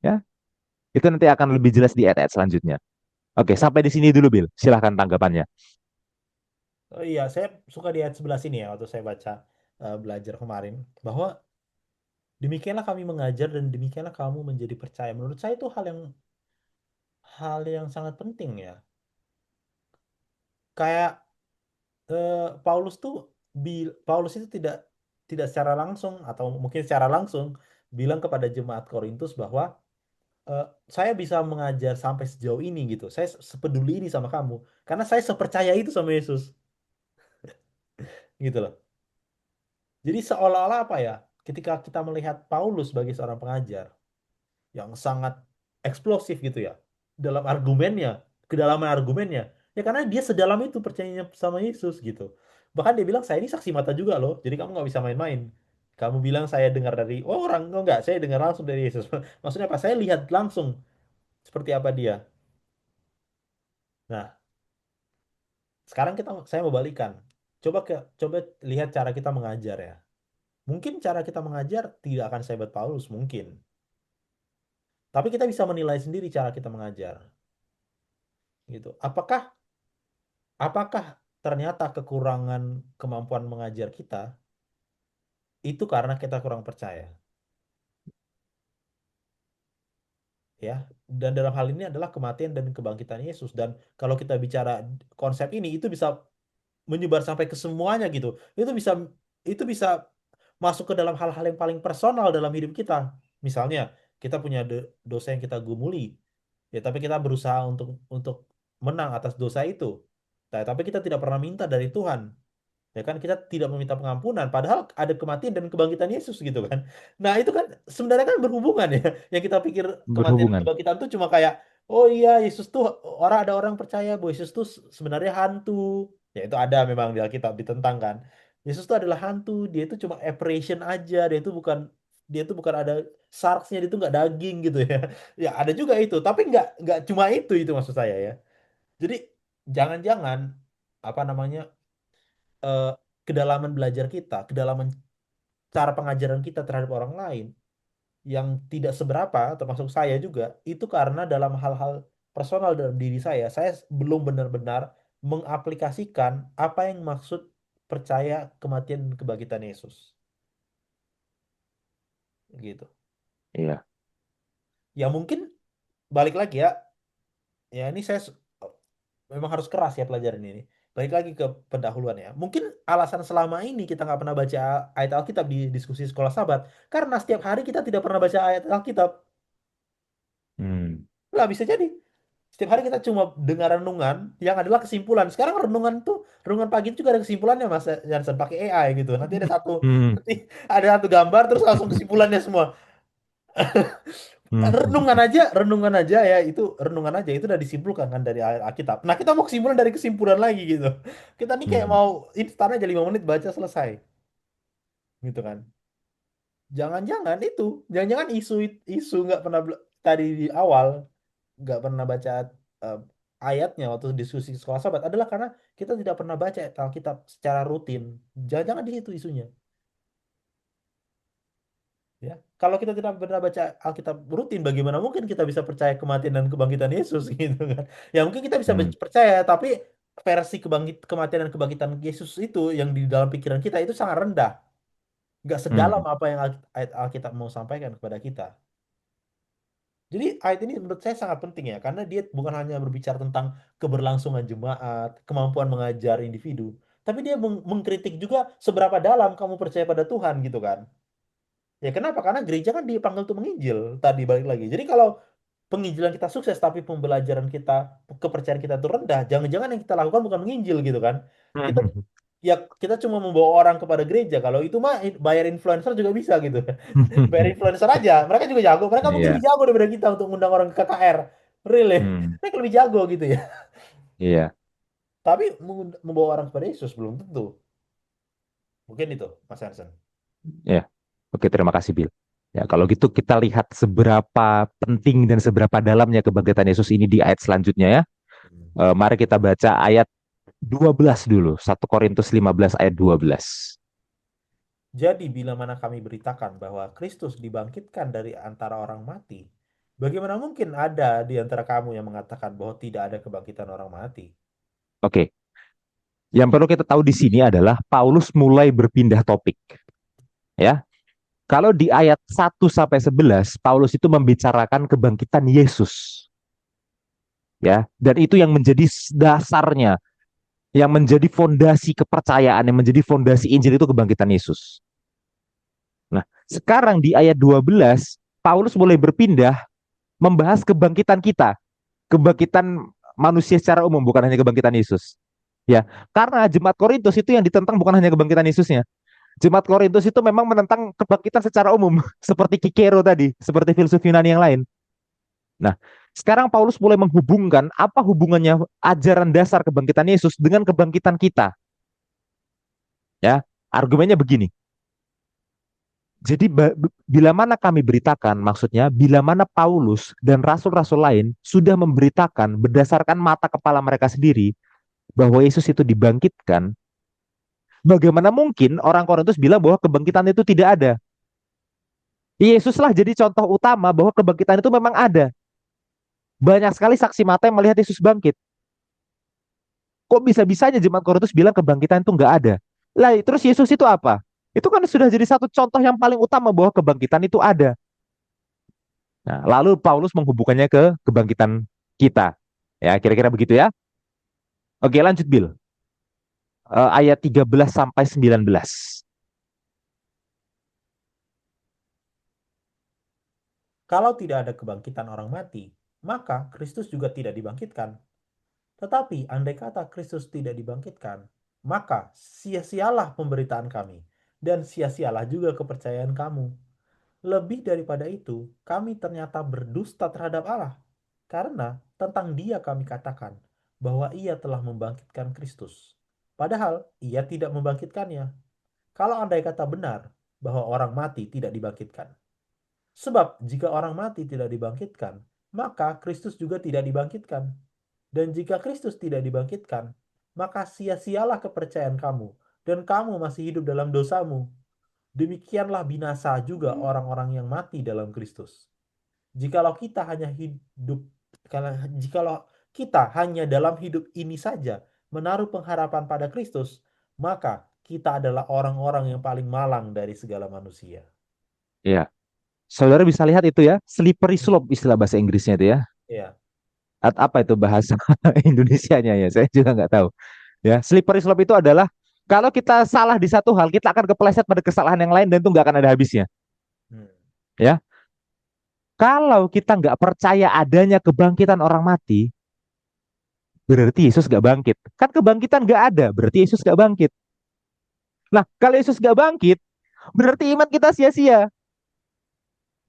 Ya, itu nanti akan lebih jelas di ayat-ayat selanjutnya. Oke, sampai di sini dulu, Bill. Silahkan tanggapannya. Oh iya, saya suka di ayat sebelah sini ya waktu saya baca belajar kemarin bahwa demikianlah kami mengajar dan demikianlah kamu menjadi percaya. Menurut saya itu hal yang sangat penting ya. Kayak eh, Paulus tuh Paulus itu tidak tidak secara langsung atau mungkin secara langsung bilang kepada jemaat Korintus bahwa eh, saya bisa mengajar sampai sejauh ini gitu. Saya sepeduli ini sama kamu karena saya sepercaya itu sama Yesus gitu loh. Jadi seolah-olah apa ya? Ketika kita melihat Paulus sebagai seorang pengajar yang sangat eksplosif gitu ya dalam argumennya, kedalaman argumennya. Ya karena dia sedalam itu percayanya sama Yesus gitu. Bahkan dia bilang saya ini saksi mata juga loh. Jadi kamu nggak bisa main-main. Kamu bilang saya dengar dari orang, enggak, saya dengar langsung dari Yesus. Maksudnya apa? Saya lihat langsung seperti apa dia. Nah, sekarang saya mau balikan. Coba lihat cara kita mengajar ya. Mungkin cara kita mengajar tidak akan sehebat Paulus mungkin. Tapi kita bisa menilai sendiri cara kita mengajar gitu. Apakah ternyata kekurangan kemampuan mengajar kita itu karena kita kurang percaya, ya? Dan dalam hal ini adalah kematian dan kebangkitan Yesus. Dan kalau kita bicara konsep ini, itu bisa menyebar sampai ke semuanya gitu. Itu bisa masuk ke dalam hal-hal yang paling personal dalam hidup kita. Misalnya, kita punya dosa yang kita gumuli, ya, tapi kita berusaha untuk menang atas dosa itu. Nah, tapi kita tidak pernah minta dari Tuhan. Ya kan kita tidak meminta pengampunan padahal ada kematian dan kebangkitan Yesus gitu kan. Nah, itu kan sebenarnya kan berhubungan ya. Yang kita pikir kematian dan Berhubungan. kebangkitan tuh cuma kayak oh iya Yesus tuh ada orang percaya bahwa Yesus tuh sebenarnya hantu. Ya itu ada memang di Alkitab ditentang kan. Yesus tuh adalah hantu, dia itu cuma apparition aja, dia itu bukan ada sarksnya, dia itu nggak daging gitu ya. Ya ada juga itu, tapi nggak cuma itu maksud saya ya. Jadi jangan-jangan apa namanya eh, kedalaman belajar kita, kedalaman cara pengajaran kita terhadap orang lain yang tidak seberapa, termasuk saya juga, itu karena dalam hal-hal personal dalam diri saya belum benar-benar mengaplikasikan apa yang maksud percaya kematian dan kebangkitan Yesus, gitu. Iya. Ya mungkin balik lagi ya, ya ini memang harus keras ya pelajaran ini. Balik lagi ke pendahuluan ya. Mungkin alasan selama ini kita nggak pernah baca ayat Alkitab di diskusi sekolah sahabat, karena setiap hari kita tidak pernah baca ayat Alkitab. Hmm. Lah bisa jadi. Setiap hari kita cuma dengar renungan yang adalah kesimpulan. Sekarang renungan pagi itu juga ada kesimpulannya Mas Jansen pakai AI gitu. Hmm. Nanti ada satu gambar terus langsung kesimpulannya semua. Hmm. Renungan aja ya itu udah disimpulkan kan dari ayat Alkitab. Nah, kita mau kesimpulan dari kesimpulan lagi gitu. Kita nih kayak Hmm. mau instan aja 5 menit baca selesai gitu kan. Jangan-jangan isu nggak pernah tadi di awal nggak pernah baca eh, ayatnya waktu diskusi sekolah sahabat adalah karena kita tidak pernah baca Alkitab secara rutin. Jangan-jangan di situ isunya, ya. Kalau kita tidak pernah baca Alkitab rutin, bagaimana mungkin kita bisa percaya kematian dan kebangkitan Yesus gitu kan? Ya mungkin kita bisa Hmm. percaya, tapi versi kematian dan kebangkitan Yesus itu yang di dalam pikiran kita itu sangat rendah, nggak sedalam Hmm. apa yang ayat Alkitab mau sampaikan kepada kita. Jadi ayat ini menurut saya sangat penting ya, karena dia bukan hanya berbicara tentang keberlangsungan jemaat, kemampuan mengajar individu, tapi dia mengkritik juga seberapa dalam kamu percaya pada Tuhan gitu kan. Ya kenapa? Karena gereja kan dipanggil untuk menginjil. Tadi balik lagi. Jadi kalau penginjilan kita sukses tapi pembelajaran kita, kepercayaan kita itu rendah, jangan-jangan yang kita lakukan bukan menginjil gitu kan. Kita ya kita cuma membawa orang kepada gereja. Kalau itu mah bayar influencer juga bisa gitu. Bayar influencer aja. Mereka juga jago. Mereka mungkin Iya. lebih jago daripada kita untuk ngundang orang ke KKR. Really. Hmm. Mereka lebih jago gitu ya. Iya. Tapi membawa orang kepada Yesus belum tentu. Mungkin itu, Mas Hansen. Ya. Oke, terima kasih, Bill. Ya, kalau gitu kita lihat seberapa penting dan seberapa dalamnya kebangkitan Yesus ini di ayat selanjutnya ya. Hmm. Mari kita baca ayat 12 dulu. 1 Korintus 15 ayat 12. Jadi bila mana kami beritakan bahwa Kristus dibangkitkan dari antara orang mati, bagaimana mungkin ada di antara kamu yang mengatakan bahwa tidak ada kebangkitan orang mati? Oke, yang perlu kita tahu di sini adalah Paulus mulai berpindah topik. Ya, kalau di ayat 1 sampai 11, Paulus itu membicarakan kebangkitan Yesus. Ya, dan itu yang menjadi dasarnya, yang menjadi fondasi kepercayaan, yang menjadi fondasi Injil itu kebangkitan Yesus. Nah, sekarang di ayat 12, Paulus mulai berpindah membahas kebangkitan kita, kebangkitan manusia secara umum, bukan hanya kebangkitan Yesus. Ya, karena jemaat Korintus itu yang ditentang bukan hanya kebangkitan Yesusnya. Jemaat Korintus itu memang menentang kebangkitan secara umum, seperti Kikero tadi, seperti filsuf Yunani yang lain. Nah, sekarang Paulus mulai menghubungkan apa hubungannya ajaran dasar kebangkitan Yesus dengan kebangkitan kita. Ya, argumennya begini. Jadi bila mana kami beritakan, maksudnya bila mana Paulus dan rasul-rasul lain sudah memberitakan berdasarkan mata kepala mereka sendiri bahwa Yesus itu dibangkitkan, bagaimana mungkin orang Korintus bilang bahwa kebangkitan itu tidak ada? Yesuslah jadi contoh utama bahwa kebangkitan itu memang ada. Banyak sekali saksi mata yang melihat Yesus bangkit. Kok bisa-bisanya jemaat Korintus bilang kebangkitan itu nggak ada? Lah, terus Yesus itu apa? Itu kan sudah jadi satu contoh yang paling utama bahwa kebangkitan itu ada. Nah, lalu Paulus menghubungkannya ke kebangkitan kita. Ya, kira-kira begitu ya. Oke, lanjut Bill. Ayat 13 sampai 19. Kalau tidak ada kebangkitan orang mati, maka Kristus juga tidak dibangkitkan. Tetapi andai kata Kristus tidak dibangkitkan, maka sia-sialah pemberitaan kami, dan sia-sialah juga kepercayaan kamu. Lebih daripada itu, kami ternyata berdusta terhadap Allah, karena tentang Dia kami katakan bahwa Ia telah membangkitkan Kristus. Padahal Ia tidak membangkitkannya. Kalau andai kata benar bahwa orang mati tidak dibangkitkan. Sebab jika orang mati tidak dibangkitkan, maka Kristus juga tidak dibangkitkan. Dan jika Kristus tidak dibangkitkan, maka sia-sialah kepercayaan kamu, dan kamu masih hidup dalam dosamu. Demikianlah binasa juga orang-orang yang mati dalam Kristus. Jikalau kita hanya hidup, karena jikalau kita hanya dalam hidup ini saja menaruh pengharapan pada Kristus, maka kita adalah orang-orang yang paling malang dari segala manusia. Ya, saudara bisa lihat itu ya, slippery slope istilah bahasa Inggrisnya itu ya. Ya, Apa itu bahasa Indonesianya ya? Saya juga nggak tahu. Ya, slippery slope itu adalah kalau kita salah di satu hal, kita akan kepleset pada kesalahan yang lain dan itu nggak akan ada habisnya. hmm. Ya, kalau kita nggak percaya adanya kebangkitan orang mati, berarti Yesus nggak bangkit. Kan kebangkitan nggak ada, berarti Yesus nggak bangkit. Nah, kalau Yesus nggak bangkit, berarti iman kita sia-sia.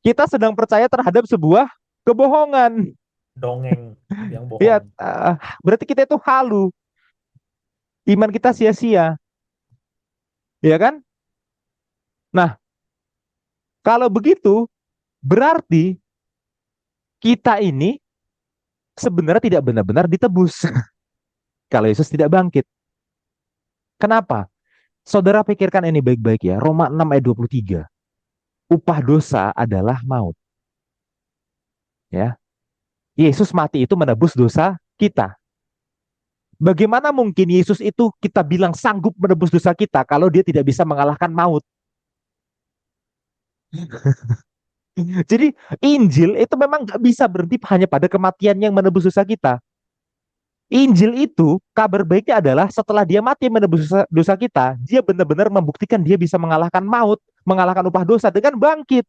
Kita sedang percaya terhadap sebuah kebohongan. Dongeng yang Ya, bohong. berarti kita itu halu. Iman kita sia-sia, ya kan? Nah, kalau begitu, berarti kita ini sebenarnya tidak benar-benar ditebus kalau Yesus tidak bangkit. Kenapa? Saudara pikirkan ini baik-baik ya. Roma 6 ayat 23. Upah dosa adalah maut. Ya, Yesus mati itu menebus dosa kita. Bagaimana mungkin Yesus itu kita bilang sanggup menebus dosa kita kalau dia tidak bisa mengalahkan maut? Jadi, Injil itu memang nggak bisa berhenti hanya pada kematian yang menebus dosa kita. Injil itu kabar baiknya adalah setelah dia mati menebus dosa kita, dia benar-benar membuktikan dia bisa mengalahkan maut, mengalahkan upah dosa dengan bangkit.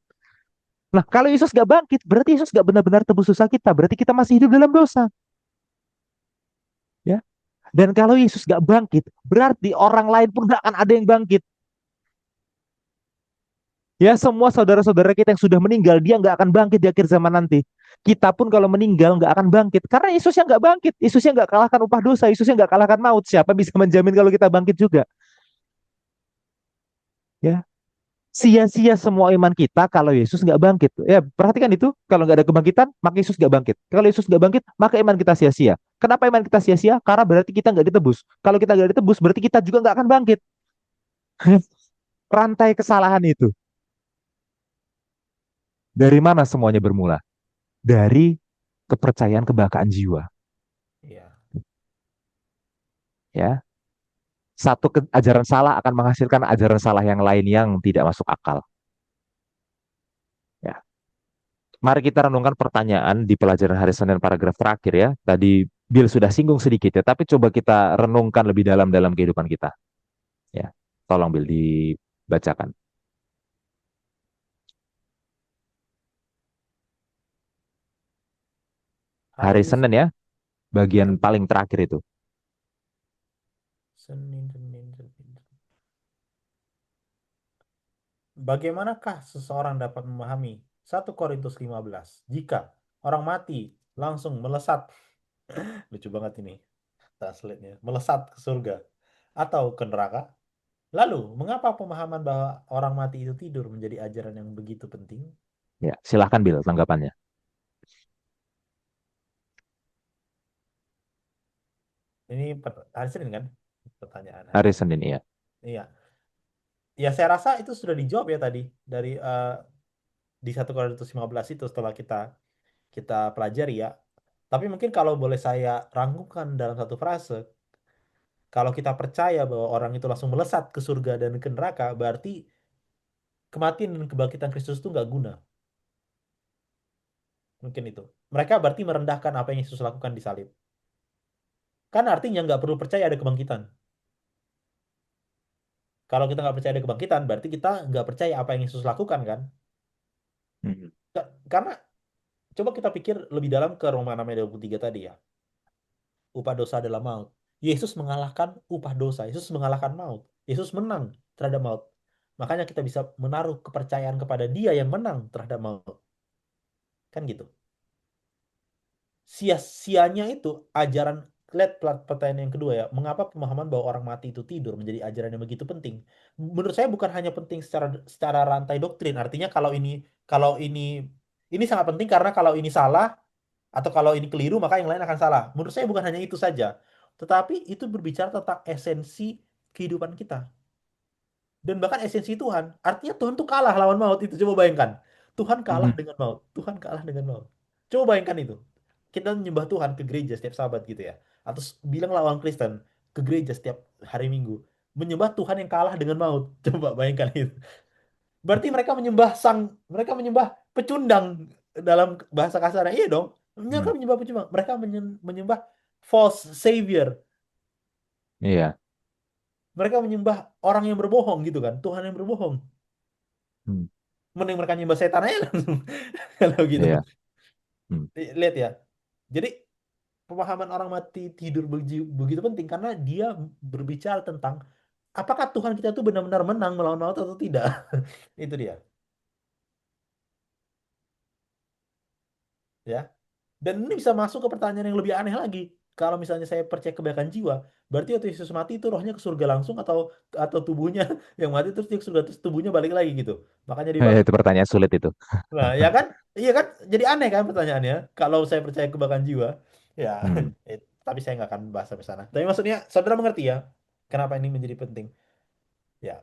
Nah, kalau Yesus gak bangkit, berarti Yesus gak benar-benar tebus dosa kita. Berarti kita masih hidup dalam dosa. Ya. Dan kalau Yesus gak bangkit, berarti orang lain pun gak akan ada yang bangkit. Ya, semua saudara-saudara kita yang sudah meninggal, dia nggak akan bangkit di akhir zaman nanti. Kita pun kalau meninggal nggak akan bangkit. Karena Yesus yang nggak bangkit. Yesus yang nggak kalahkan upah dosa. Yesus yang nggak kalahkan maut. Siapa bisa menjamin kalau kita bangkit juga? Ya, sia-sia semua iman kita kalau Yesus nggak bangkit. Ya, perhatikan itu. Kalau nggak ada kebangkitan, maka Yesus nggak bangkit. Kalau Yesus nggak bangkit, maka iman kita sia-sia. Kenapa iman kita sia-sia? Karena berarti kita nggak ditebus. Kalau kita nggak ditebus, berarti kita juga nggak akan bangkit. Rantai kesalahan itu. Dari mana semuanya bermula? Dari kepercayaan kebakaan jiwa. Iya. Ya, satu ajaran salah akan menghasilkan ajaran salah yang lain yang tidak masuk akal. Ya, mari kita renungkan pertanyaan di pelajaran hari Senin paragraf terakhir ya. Tadi Bill sudah singgung sedikit ya, tapi coba kita renungkan lebih dalam dalam kehidupan kita. Ya, tolong Bill dibacakan. Hari Hari Senin ya, bagian Senin, paling terakhir itu. Senin, Senin, Senin. Bagaimanakah seseorang dapat memahami 1 Korintus 15 jika orang mati langsung melesat, lucu banget ini translate-nya, melesat ke surga atau ke neraka? Lalu, mengapa pemahaman bahwa orang mati itu tidur menjadi ajaran yang begitu penting? Ya, silahkan Bill tanggapannya. Ini hari Senin kan? Pertanyaan hari Hari Senin. Senin ya. Iya. Ya, saya rasa itu sudah dijawab ya tadi dari di 1 Korintus 15 itu setelah kita kita pelajari ya. Tapi mungkin kalau boleh saya rangkumkan dalam satu frase, kalau kita percaya bahwa orang itu langsung melesat ke surga dan ke neraka, berarti kematian dan kebangkitan Kristus itu nggak guna. Mungkin itu. Mereka berarti merendahkan apa yang Yesus lakukan di salib. Kan artinya nggak perlu percaya ada kebangkitan. Kalau kita nggak percaya ada kebangkitan, berarti kita nggak percaya apa yang Yesus lakukan kan? Hmm. Karena coba kita pikir lebih dalam ke Roma 6 ayat 23 tadi ya. Upah dosa adalah maut. Yesus mengalahkan upah dosa. Yesus mengalahkan maut. Yesus menang terhadap maut. Makanya kita bisa menaruh kepercayaan kepada Dia yang menang terhadap maut. Kan gitu. Sia-sianya itu ajaran, lihat pertanyaan yang kedua ya, mengapa pemahaman bahwa orang mati itu tidur menjadi ajaran yang begitu penting? Menurut saya bukan hanya penting secara secara rantai doktrin, artinya kalau ini sangat penting karena kalau ini salah atau kalau ini keliru maka yang lain akan salah. Menurut saya bukan hanya itu saja, tetapi itu berbicara tentang esensi kehidupan kita dan bahkan esensi Tuhan. Artinya Tuhan tuh kalah lawan maut itu. Coba bayangkan. Tuhan kalah Mhm. dengan maut. Tuhan kalah dengan maut. Coba bayangkan itu. Kita menyembah Tuhan ke gereja setiap Sabat gitu ya. Atau bilang lawan Kristen ke gereja setiap hari Minggu. Menyembah Tuhan yang kalah dengan maut. Coba bayangkan itu. Berarti mereka menyembah pecundang dalam bahasa kasarnya. Iya dong. Mereka Hmm. menyembah pecundang. Mereka menyembah false savior. Iya. Mereka menyembah orang yang berbohong gitu kan. Tuhan yang berbohong. Hmm. Mending mereka nyembah setan aja langsung kalau gitu. Iya. Hmm. Lihat ya. Jadi pemahaman orang mati tidur begitu penting karena dia berbicara tentang apakah Tuhan kita itu benar-benar menang melawan maut atau tidak. Itu dia, ya. Dan ini bisa masuk ke pertanyaan yang lebih aneh lagi. Kalau misalnya saya percaya kebaikan jiwa, berarti waktu Yesus mati itu rohnya ke surga langsung atau tubuhnya yang mati terus dia ke surga terus tubuhnya balik lagi gitu. Makanya dibangun. Itu pertanyaan sulit itu. Nah, ya kan? Iya kan? Jadi aneh kan pertanyaannya. Kalau saya percaya kebakan jiwa, ya, Hmm. tapi saya nggak akan bahas sampai sana. Tapi maksudnya, saudara mengerti ya, kenapa ini menjadi penting? Ya,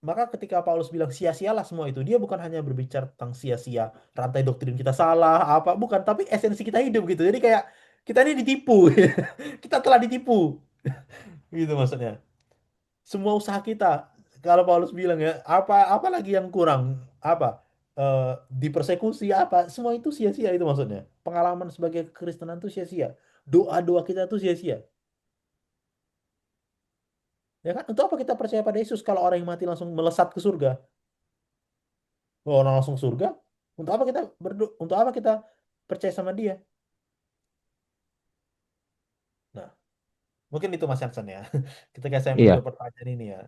maka ketika Paulus bilang sia-sialah semua itu, dia bukan hanya berbicara tentang sia-sia rantai doktrin kita salah, apa, bukan, tapi esensi kita hidup gitu. Jadi kayak kita ini ditipu, kita telah ditipu, gitu maksudnya. Semua usaha kita, kalau Paulus bilang ya, apa lagi yang kurang, apa dipersekusi apa, semua itu sia-sia itu maksudnya. Pengalaman sebagai Kristenan itu sia-sia. Doa-doa kita tuh sia-sia. Ya kan? Untuk apa kita percaya pada Yesus kalau orang yang mati langsung melesat ke surga? Kalau orang langsung surga, untuk apa kita berdoa? Untuk apa kita percaya sama dia? Nah, mungkin itu Mas Hansen ya. Ketika saya Iya, menjawab pertanyaan ini ya.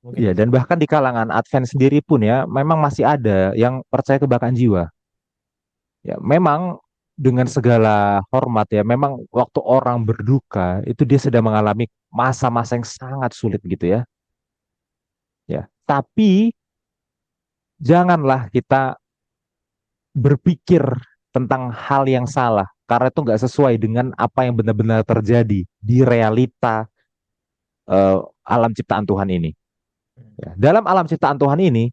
Mungkin iya. itu. Dan bahkan di kalangan Advent sendiri pun ya, memang masih ada yang percaya kebakaran jiwa. Ya, memang dengan segala hormat ya, memang waktu orang berduka itu dia sedang mengalami masa-masa yang sangat sulit gitu ya. Ya, tapi janganlah kita berpikir tentang hal yang salah karena itu nggak sesuai dengan apa yang benar-benar terjadi di realita eh, alam ciptaan Tuhan ini. Hmm. Ya, dalam alam ciptaan Tuhan ini,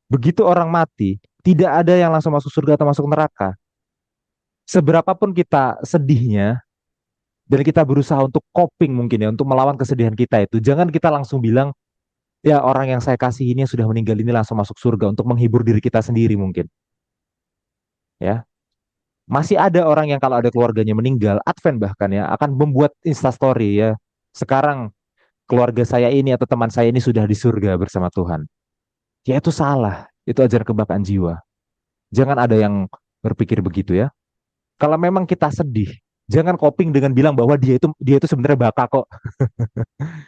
begitu orang mati, tidak ada yang langsung masuk surga atau masuk neraka. Seberapapun kita sedihnya, dan kita berusaha untuk coping mungkin ya, untuk melawan kesedihan kita itu, jangan kita langsung bilang, ya orang yang saya kasih ini yang sudah meninggal ini langsung masuk surga untuk menghibur diri kita sendiri mungkin. Ya, masih ada orang yang kalau ada keluarganya meninggal, Advent bahkan ya, akan membuat instastory ya. Sekarang keluarga saya ini atau teman saya ini sudah di surga bersama Tuhan. Ya itu salah. Itu ajar kebakaran jiwa. Jangan ada yang berpikir begitu ya. Kalau memang kita sedih, jangan coping dengan bilang bahwa dia itu sebenarnya baka kok.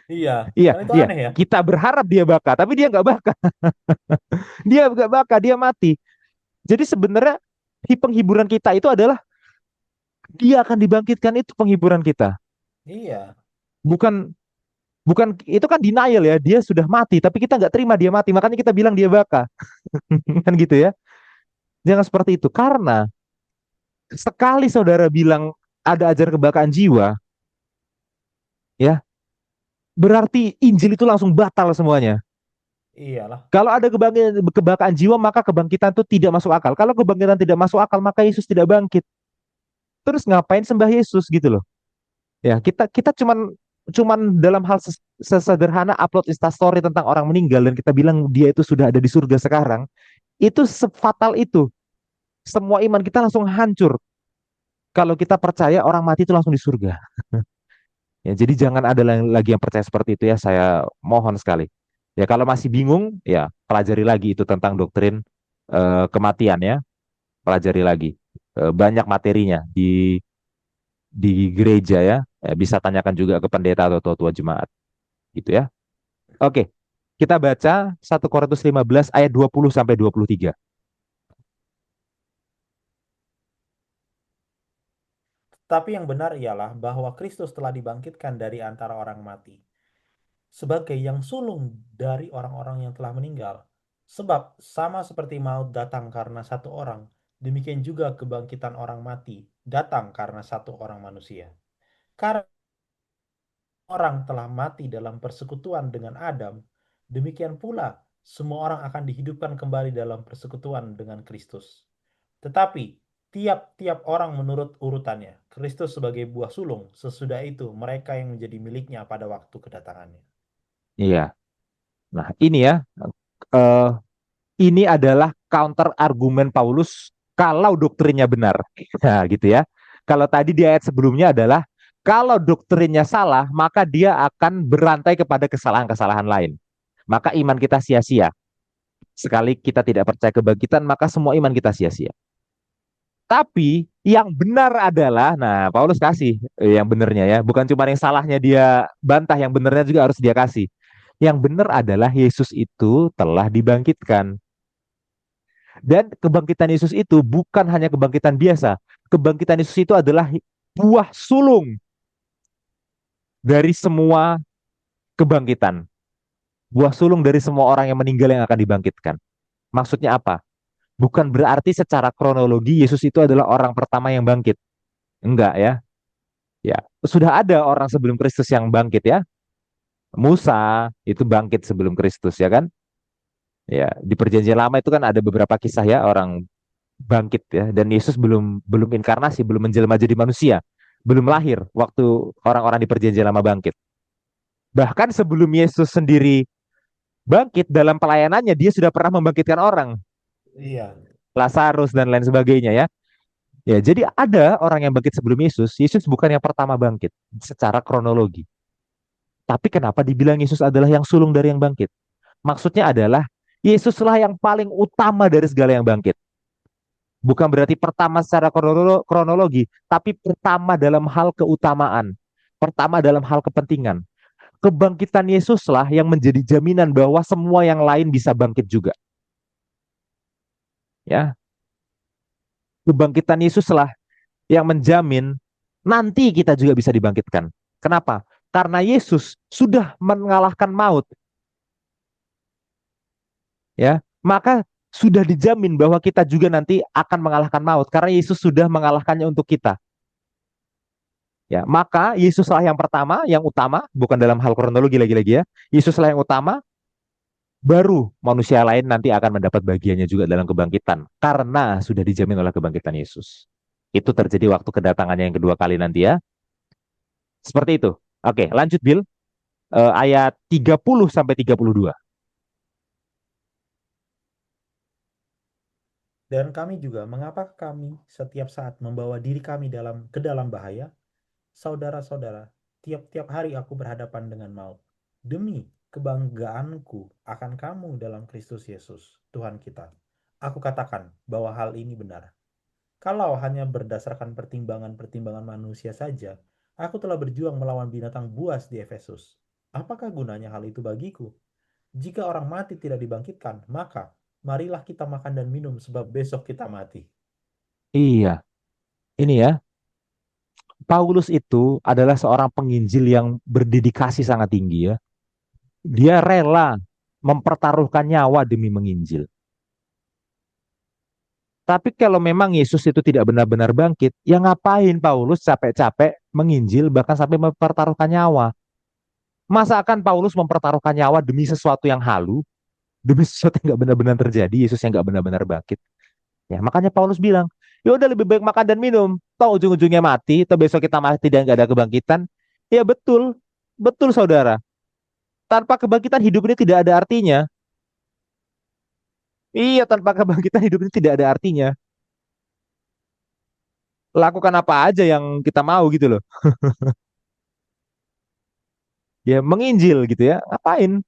Iya, Iya, kan itu iya. aneh ya. Kita berharap dia baka, tapi dia nggak baka. Dia nggak baka, dia mati. Jadi sebenarnya penghiburan kita itu adalah dia akan dibangkitkan, itu penghiburan kita. Iya, Bukan bukan itu kan denial ya. Dia sudah mati, tapi kita nggak terima dia mati. Makanya kita bilang dia baka. Kan gitu ya. Jangan seperti itu. Karena sekali saudara bilang ada ajaran kebakaran jiwa, ya berarti Injil itu langsung batal semuanya. iyalah. Kalau ada kebangkitan jiwa, maka kebangkitan itu tidak masuk akal. Kalau kebangkitan tidak masuk akal, maka Yesus tidak bangkit. Terus ngapain sembah Yesus gitu loh? Ya, kita cuman cuman dalam hal sesederhana upload instastory tentang orang meninggal dan kita bilang dia itu sudah ada di surga sekarang, itu sefatal itu. Semua iman kita langsung hancur kalau kita percaya orang mati itu langsung di surga. Ya, jadi jangan ada lagi yang percaya seperti itu ya, saya mohon sekali. Ya kalau masih bingung, ya pelajari lagi itu tentang doktrin kematian ya, pelajari lagi. Banyak materinya di gereja ya. Bisa tanyakan juga ke pendeta atau tua-tua jemaat gitu ya. Oke, kita baca 1 Korintus 15 ayat 20 sampai 23. Tapi yang benar ialah bahwa Kristus telah dibangkitkan dari antara orang mati, sebagai yang sulung dari orang-orang yang telah meninggal. Sebab sama seperti maut datang karena satu orang, demikian juga kebangkitan orang mati datang karena satu orang manusia. Karena orang telah mati dalam persekutuan dengan Adam, demikian pula semua orang akan dihidupkan kembali dalam persekutuan dengan Kristus. Tetapi tiap-tiap orang menurut urutannya. Kristus sebagai buah sulung, sesudah itu mereka yang menjadi miliknya pada waktu kedatangannya. Iya. Nah, ini ya, eh, ini adalah counter argumen Paulus kalau doktrinnya benar. Nah, gitu ya. Kalau tadi di ayat sebelumnya adalah kalau doktrinnya salah, maka dia akan berantai kepada kesalahan-kesalahan lain. Maka iman kita sia-sia. Sekali kita tidak percaya kebangkitan, maka semua iman kita sia-sia. Tapi yang benar adalah, nah Paulus kasih yang benernya ya, bukan cuma yang salahnya dia bantah, yang benernya juga harus dia kasih. Yang benar adalah Yesus itu telah dibangkitkan. Dan kebangkitan Yesus itu bukan hanya kebangkitan biasa. Kebangkitan Yesus itu adalah buah sulung dari semua kebangkitan. Buah sulung dari semua orang yang meninggal yang akan dibangkitkan. Maksudnya apa? Bukan berarti secara kronologi Yesus itu adalah orang pertama yang bangkit. Enggak ya. Ya, sudah ada orang sebelum Kristus yang bangkit ya. Musa itu bangkit sebelum Kristus ya kan? Ya, di perjanjian lama itu kan ada beberapa kisah ya orang bangkit ya, dan Yesus belum belum inkarnasi, belum menjelma jadi manusia, belum lahir waktu orang-orang di perjanjian lama bangkit. Bahkan sebelum Yesus sendiri bangkit dalam pelayanannya dia sudah pernah membangkitkan orang, Iya, Lazarus dan lain sebagainya ya. Ya, jadi ada orang yang bangkit sebelum Yesus. Yesus bukan yang pertama bangkit secara kronologi. Tapi kenapa dibilang Yesus adalah yang sulung dari yang bangkit? Maksudnya adalah Yesuslah yang paling utama dari segala yang bangkit. Bukan berarti pertama secara kronologi, tapi pertama dalam hal keutamaan, pertama dalam hal kepentingan. Kebangkitan Yesuslah yang menjadi jaminan bahwa semua yang lain bisa bangkit juga. Ya, kebangkitan Yesuslah yang menjamin nanti kita juga bisa dibangkitkan. Kenapa? Karena Yesus sudah mengalahkan maut, ya. Maka sudah dijamin bahwa kita juga nanti akan mengalahkan maut karena Yesus sudah mengalahkannya untuk kita. Ya, maka Yesuslah yang pertama, yang utama, bukan dalam hal kronologi lagi-lagi ya. Yesuslah yang utama, baru manusia lain nanti akan mendapat bagiannya juga dalam kebangkitan karena sudah dijamin oleh kebangkitan Yesus. Itu terjadi waktu kedatangannya yang kedua kali nanti ya. Seperti itu. Oke, lanjut Bill. Ayat 30 sampai 32. Dan kami juga, mengapa kami setiap saat membawa diri kami ke dalam bahaya? Saudara-saudara, tiap-tiap hari aku berhadapan dengan maut. Demi kebanggaanku akan kamu dalam Kristus Yesus, Tuhan kita. Aku katakan bahwa hal ini benar. Kalau hanya berdasarkan pertimbangan-pertimbangan manusia saja, aku telah berjuang melawan binatang buas di Efesus. Apakah gunanya hal itu bagiku? Jika orang mati tidak dibangkitkan, maka marilah kita makan dan minum sebab besok kita mati. Iya, ini ya. Paulus itu adalah seorang penginjil yang berdedikasi sangat tinggi ya. Dia rela mempertaruhkan nyawa demi menginjil. Tapi kalau memang Yesus itu tidak benar-benar bangkit, ya ngapain Paulus capek-capek menginjil bahkan sampai mempertaruhkan nyawa? Masa akan Paulus mempertaruhkan nyawa demi sesuatu yang halu, demi sesuatu yang nggak benar-benar terjadi, Yesus yang nggak benar-benar bangkit? Ya makanya Paulus bilang, ya udah lebih baik makan dan minum. Toh ujung-ujungnya mati, toh besok kita mati dan nggak ada kebangkitan. Ya betul, betul saudara. Tanpa kebangkitan hidup ini tidak ada artinya. Iya, tanpa kebangkitan hidup ini tidak ada artinya. Lakukan apa aja yang kita mau gitu loh. Ya menginjil gitu ya. Ngapain?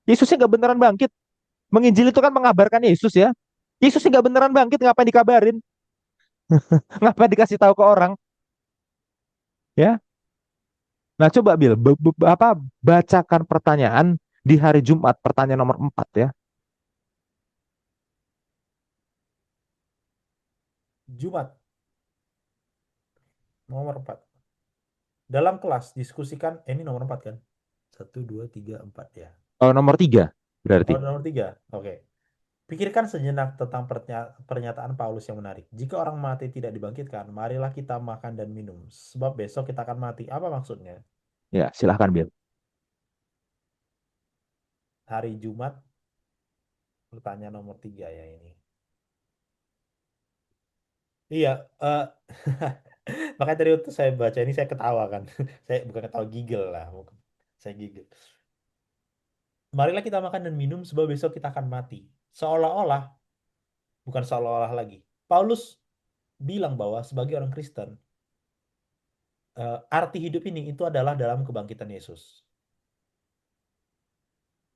Yesusnya nggak beneran bangkit. Menginjil itu kan mengabarkan Yesus ya. Yesusnya nggak beneran bangkit, ngapain dikabarin? Ngapain dikasih tahu ke orang? Ya. Nah coba Bil, bacakan pertanyaan di hari Jumat, pertanyaan nomor 4 ya. Jumat nomor 4. Dalam kelas diskusikan, ini nomor 4 kan? Satu, 2, 3, 4 ya. Oh, nomor 3 Oh, berarti. nomor 3. Oke. Pikirkan sejenak tentang pernyataan Paulus yang menarik. Jika orang mati tidak dibangkitkan, marilah kita makan dan minum. Sebab besok kita akan mati. Apa maksudnya? Ya, silahkan Bil. Hari Jumat, pertanyaan nomor 3 ya ini. Iya, eh, makanya tadi waktu saya baca ini saya ketawa kan. Saya bukan ketawa, gigil lah. Saya gigil. Marilah kita makan dan minum sebab besok kita akan mati. Seolah-olah, bukan seolah-olah lagi. Paulus bilang bahwa sebagai orang Kristen, arti hidup ini itu adalah dalam kebangkitan Yesus.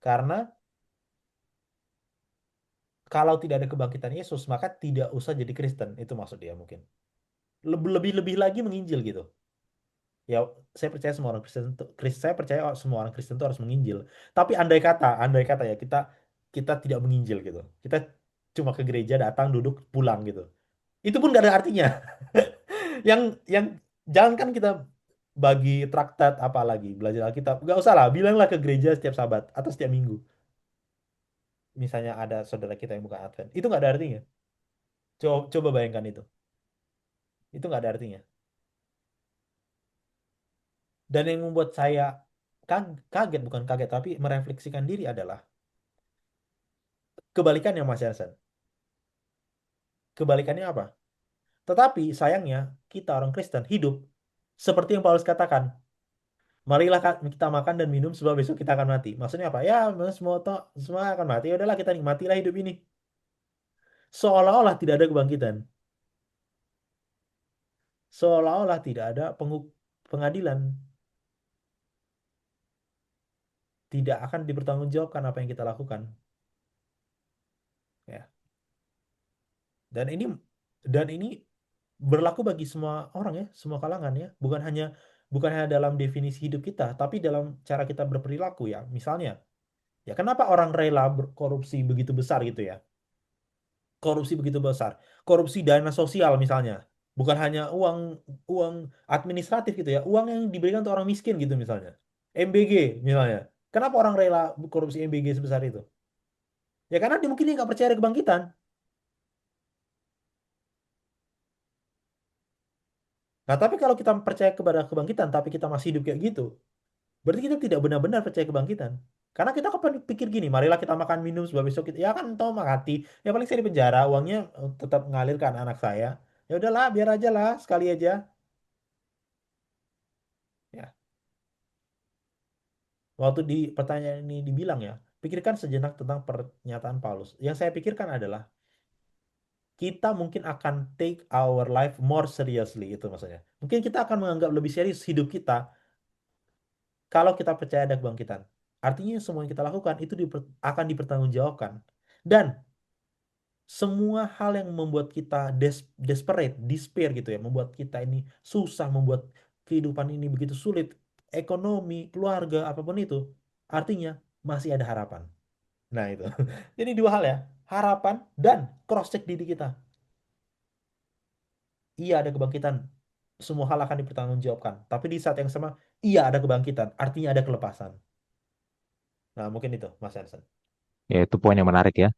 Karena kalau tidak ada kebangkitan Yesus, maka tidak usah jadi Kristen. Itu maksud dia mungkin. Lebih-lebih lagi menginjil gitu. Ya, saya percaya semua orang Kristen, saya percaya semua orang Kristen itu harus menginjil. Tapi andai kata ya kita kita tidak menginjil gitu. Kita cuma ke gereja, datang, duduk, pulang gitu. Itu pun gak ada artinya. Yang jangankan kita bagi traktat apalagi belajar Alkitab, gak usah lah, bilanglah ke gereja setiap Sabat atau setiap Minggu. Misalnya ada saudara kita yang bukan Advent, itu nggak ada artinya. Coba bayangkan itu nggak ada artinya. Dan yang membuat saya kaget, bukan kaget tapi merefleksikan diri adalah kebalikannya Mas Yansen. Kebalikannya apa? Tetapi sayangnya kita orang Kristen hidup seperti yang Paulus katakan. Marilah kita makan dan minum sebab besok kita akan mati. Maksudnya apa? Ya, semua akan mati. Ya udahlah kita nikmatilah hidup ini. Seolah-olah tidak ada kebangkitan. seolah-olah tidak ada pengadilan, tidak akan dipertanggungjawabkan apa yang kita lakukan, ya. Dan ini berlaku bagi semua orang ya, semua kalangan ya, bukan hanya dalam definisi hidup kita, tapi dalam cara kita berperilaku ya. Misalnya, ya kenapa orang rela berkorupsi begitu besar gitu ya? Korupsi begitu besar, korupsi dana sosial misalnya, bukan hanya uang uang administratif gitu ya, uang yang diberikan untuk orang miskin gitu misalnya, MBG misalnya. Kenapa orang rela korupsi MBG sebesar itu? Ya karena dia mungkin dia nggak percaya ada kebangkitan. Nah, tapi kalau kita percaya kepada kebangkitan, tapi kita masih hidup kayak gitu, berarti kita tidak benar-benar percaya kebangkitan. Karena kita kapan pikir gini, marilah kita makan minum sebab besok kita, ya kan toh mati. Ya paling saya di penjara, uangnya tetap ngalir ke anak saya. Ya udahlah, biar aja lah, sekali aja. Ya, waktu di pertanyaan ini dibilang ya, pikirkan sejenak tentang pernyataan Paulus. Yang saya pikirkan adalah kita mungkin akan take our life more seriously itu maksudnya. Mungkin kita akan menganggap lebih serius hidup kita kalau kita percaya ada kebangkitan. Artinya semua yang kita lakukan itu akan dipertanggungjawabkan. Dan semua hal yang membuat kita desperate, despair gitu ya, membuat kita ini susah, membuat kehidupan ini begitu sulit, ekonomi, keluarga, apapun itu, artinya masih ada harapan. Nah itu. Jadi dua hal ya, harapan dan cross check diri kita. Iya ada kebangkitan, semua hal akan dipertanggungjawabkan. Tapi di saat yang sama, iya ada kebangkitan, artinya ada kelepasan. Nah mungkin itu, Mas Hansen. Ya, itu poin yang menarik ya.